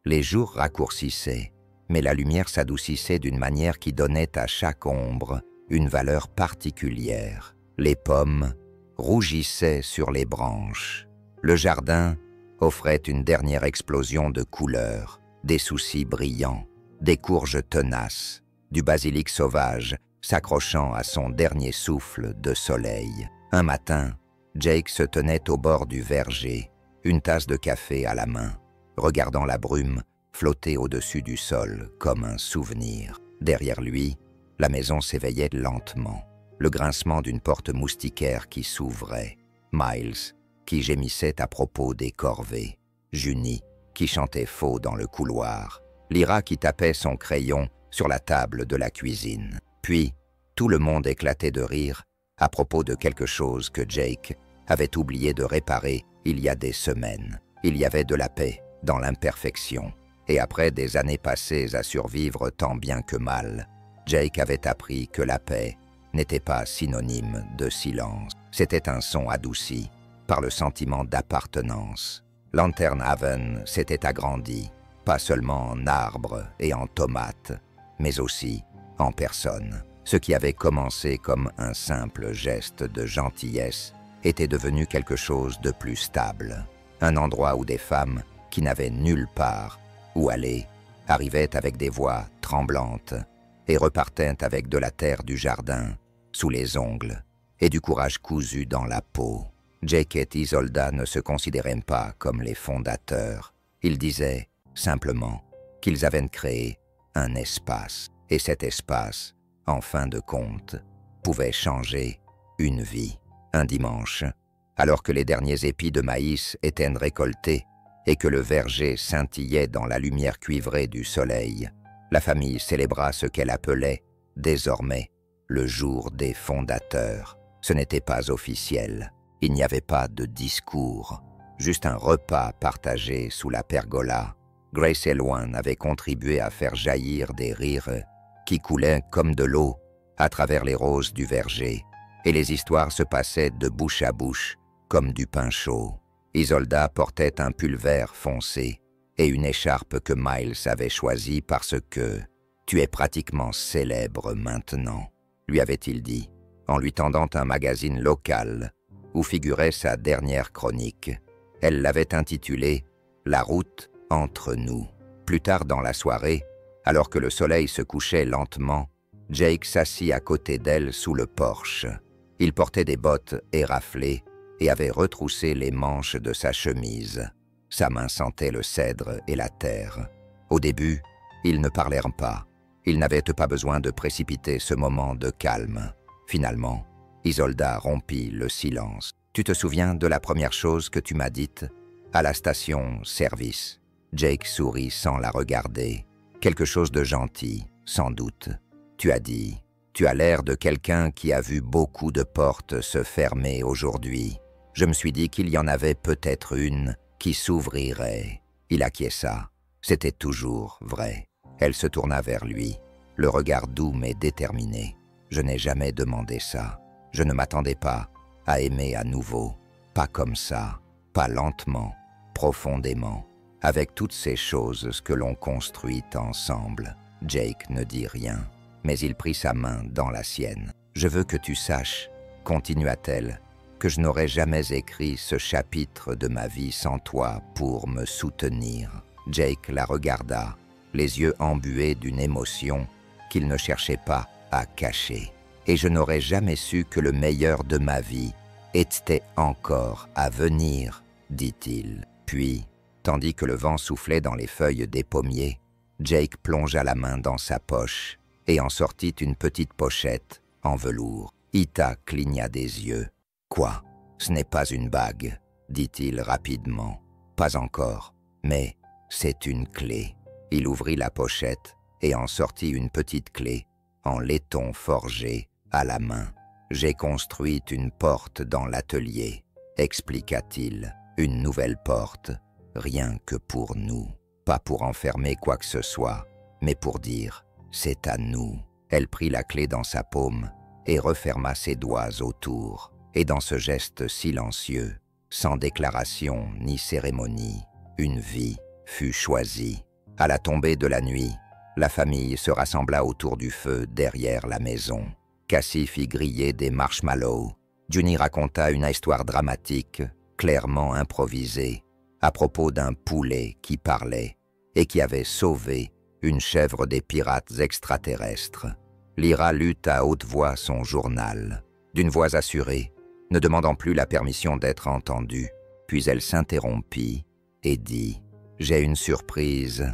Les jours raccourcissaient, mais la lumière s'adoucissait d'une manière qui donnait à chaque ombre une valeur particulière. Les pommes rougissaient sur les branches. Le jardin offrait une dernière explosion de couleurs, des soucis brillants, des courges tenaces, du basilic sauvage s'accrochant à son dernier souffle de soleil. Un matin, Jake se tenait au bord du verger, une tasse de café à la main, regardant la brume flotter au-dessus du sol comme un souvenir. Derrière lui, la maison s'éveillait lentement. Le grincement d'une porte moustiquaire qui s'ouvrait. Miles, qui gémissait à propos des corvées. Junie, qui chantait faux dans le couloir. Lyra qui tapait son crayon sur la table de la cuisine. Puis, tout le monde éclatait de rire à propos de quelque chose que Jake avait oublié de réparer il y a des semaines. Il y avait de la paix dans l'imperfection. Et après des années passées à survivre tant bien que mal, Jake avait appris que la paix n'était pas synonyme de silence. C'était un son adouci par le sentiment d'appartenance. Lantern Haven s'était agrandi, pas seulement en arbres et en tomates, mais aussi en personnes. Ce qui avait commencé comme un simple geste de gentillesse était devenu quelque chose de plus stable. Un endroit où des femmes qui n'avaient nulle part où aller arrivaient avec des voix tremblantes et repartaient avec de la terre du jardin sous les ongles et du courage cousu dans la peau. Jake et Isolda ne se considéraient pas comme les fondateurs. Ils disaient simplement qu'ils avaient créé un espace, et cet espace, en fin de compte, pouvait changer une vie. Un dimanche, alors que les derniers épis de maïs étaient récoltés et que le verger scintillait dans la lumière cuivrée du soleil, la famille célébra ce qu'elle appelait, désormais, le jour des fondateurs. Ce n'était pas officiel. Il n'y avait pas de discours, juste un repas partagé sous la pergola. Grace Helwan avait contribué à faire jaillir des rires qui coulaient comme de l'eau à travers les roses du verger, et les histoires se passaient de bouche à bouche comme du pain chaud. Isolda portait un pull vert foncé et une écharpe que Miles avait choisie parce que « tu es pratiquement célèbre maintenant », lui avait-il dit, en lui tendant un magazine local où figurait sa dernière chronique. Elle l'avait intitulée « La route entre nous ». Plus tard dans la soirée, alors que le soleil se couchait lentement, Jake s'assit à côté d'elle sous le porche. Il portait des bottes éraflées et avait retroussé les manches de sa chemise. Sa main sentait le cèdre et la terre. Au début, ils ne parlèrent pas. Ils n'avaient pas besoin de précipiter ce moment de calme. Finalement, Isolda rompit le silence. « Tu te souviens de la première chose que tu m'as dite à la station-service ?» Jake sourit sans la regarder. Quelque chose de gentil, sans doute. Tu as dit, tu as l'air de quelqu'un qui a vu beaucoup de portes se fermer aujourd'hui. Je me suis dit qu'il y en avait peut-être une qui s'ouvrirait. Il acquiesça. C'était toujours vrai. Elle se tourna vers lui, le regard doux mais déterminé. Je n'ai jamais demandé ça. Je ne m'attendais pas à aimer à nouveau. Pas comme ça, pas lentement, profondément. Avec toutes ces choses que l'on construit ensemble. Jake ne dit rien, mais il prit sa main dans la sienne. « Je veux que tu saches, continua-t-elle, que je n'aurais jamais écrit ce chapitre de ma vie sans toi pour me soutenir. » Jake la regarda, les yeux embués d'une émotion qu'il ne cherchait pas à cacher. « Et je n'aurais jamais su que le meilleur de ma vie était encore à venir, dit-il. Puis, tandis que le vent soufflait dans les feuilles des pommiers, Jake plongea la main dans sa poche et en sortit une petite pochette en velours. Ita cligna des yeux. « Quoi? Ce n'est pas une bague, dit-il rapidement. « Pas encore, mais c'est une clé. » Il ouvrit la pochette et en sortit une petite clé en laiton forgé à la main. « J'ai construit une porte dans l'atelier, » expliqua-t-il. « Une nouvelle porte. Rien que pour nous, pas pour enfermer quoi que ce soit, mais pour dire « c'est à nous ». Elle prit la clé dans sa paume et referma ses doigts autour. Et dans ce geste silencieux, sans déclaration ni cérémonie, une vie fut choisie. À la tombée de la nuit, la famille se rassembla autour du feu derrière la maison. Cassie fit griller des marshmallows. Juni raconta une histoire dramatique, clairement improvisée, à propos d'un poulet qui parlait et qui avait sauvé une chèvre des pirates extraterrestres. Lyra lut à haute voix son journal, d'une voix assurée, ne demandant plus la permission d'être entendue. Puis elle s'interrompit et dit « J'ai une surprise ».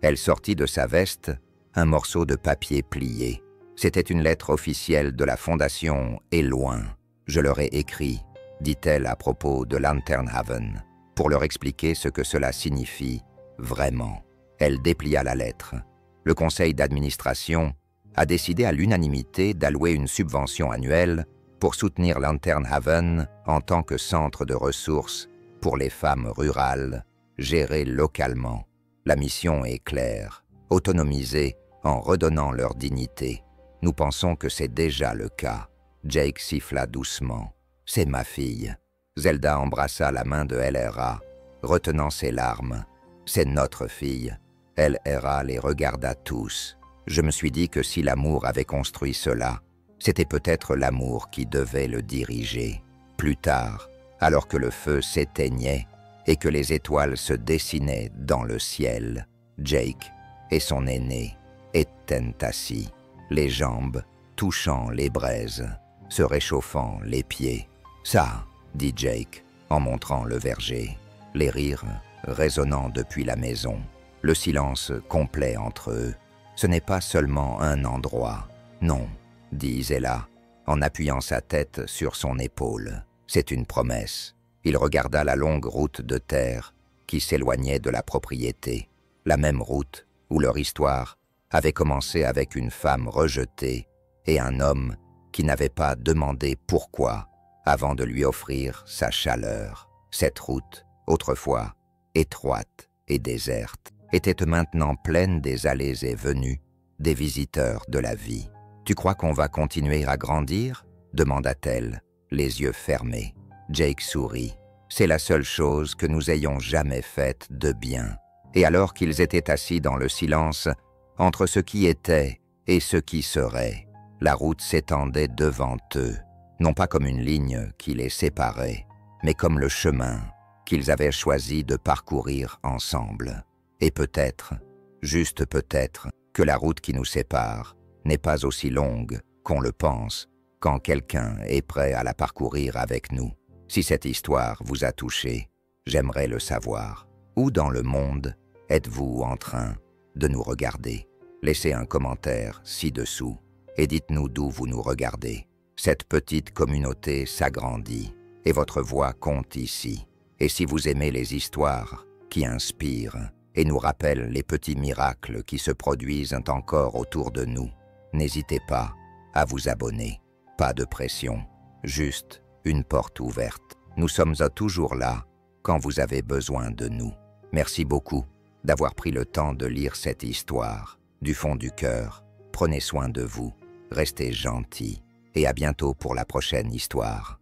Elle sortit de sa veste un morceau de papier plié. C'était une lettre officielle de la fondation Et Loin. Je leur ai écrit, dit-elle à propos de Lantern Haven, pour leur expliquer ce que cela signifie vraiment. Elle déplia la lettre. Le conseil d'administration a décidé à l'unanimité d'allouer une subvention annuelle pour soutenir Lantern Haven en tant que centre de ressources pour les femmes rurales gérées localement. La mission est claire, autonomiser en redonnant leur dignité. Nous pensons que c'est déjà le cas. Jake siffla doucement. C'est ma fille. Zelda embrassa la main de LRA, retenant ses larmes. C'est notre fille. LRA les regarda tous. Je me suis dit que si l'amour avait construit cela, c'était peut-être l'amour qui devait le diriger. Plus tard, alors que le feu s'éteignait et que les étoiles se dessinaient dans le ciel, Jake et son aîné étaient assis, les jambes touchant les braises, se réchauffant les pieds. « Ça », dit Jake, en montrant le verger, les rires résonnant depuis la maison, le silence complet entre eux. « Ce n'est pas seulement un endroit, non », dit Zella, en appuyant sa tête sur son épaule. « C'est une promesse. » Il regarda la longue route de terre qui s'éloignait de la propriété, la même route où leur histoire avait commencé avec une femme rejetée et un homme qui n'avait pas demandé pourquoi avant de lui offrir sa chaleur. Cette route, autrefois étroite et déserte, était maintenant pleine des allées et venues des visiteurs de la vie. « Tu crois qu'on va continuer à grandir ?» demanda-t-elle, les yeux fermés. Jake sourit. « C'est la seule chose que nous ayons jamais faite de bien. » Et alors qu'ils étaient assis dans le silence, entre ce qui était et ce qui serait, la route s'étendait devant eux, non pas comme une ligne qui les séparait, mais comme le chemin qu'ils avaient choisi de parcourir ensemble. Et peut-être, juste peut-être, que la route qui nous sépare n'est pas aussi longue qu'on le pense quand quelqu'un est prêt à la parcourir avec nous. Si cette histoire vous a touché, j'aimerais le savoir. Où dans le monde êtes-vous en train de nous regarder? Laissez un commentaire ci-dessous et dites-nous d'où vous nous regardez. Cette petite communauté s'agrandit et votre voix compte ici. Et si vous aimez les histoires qui inspirent et nous rappellent les petits miracles qui se produisent encore autour de nous, n'hésitez pas à vous abonner. Pas de pression, juste une porte ouverte. Nous sommes toujours là quand vous avez besoin de nous. Merci beaucoup d'avoir pris le temps de lire cette histoire. Du fond du cœur, prenez soin de vous, restez gentils et à bientôt pour la prochaine histoire.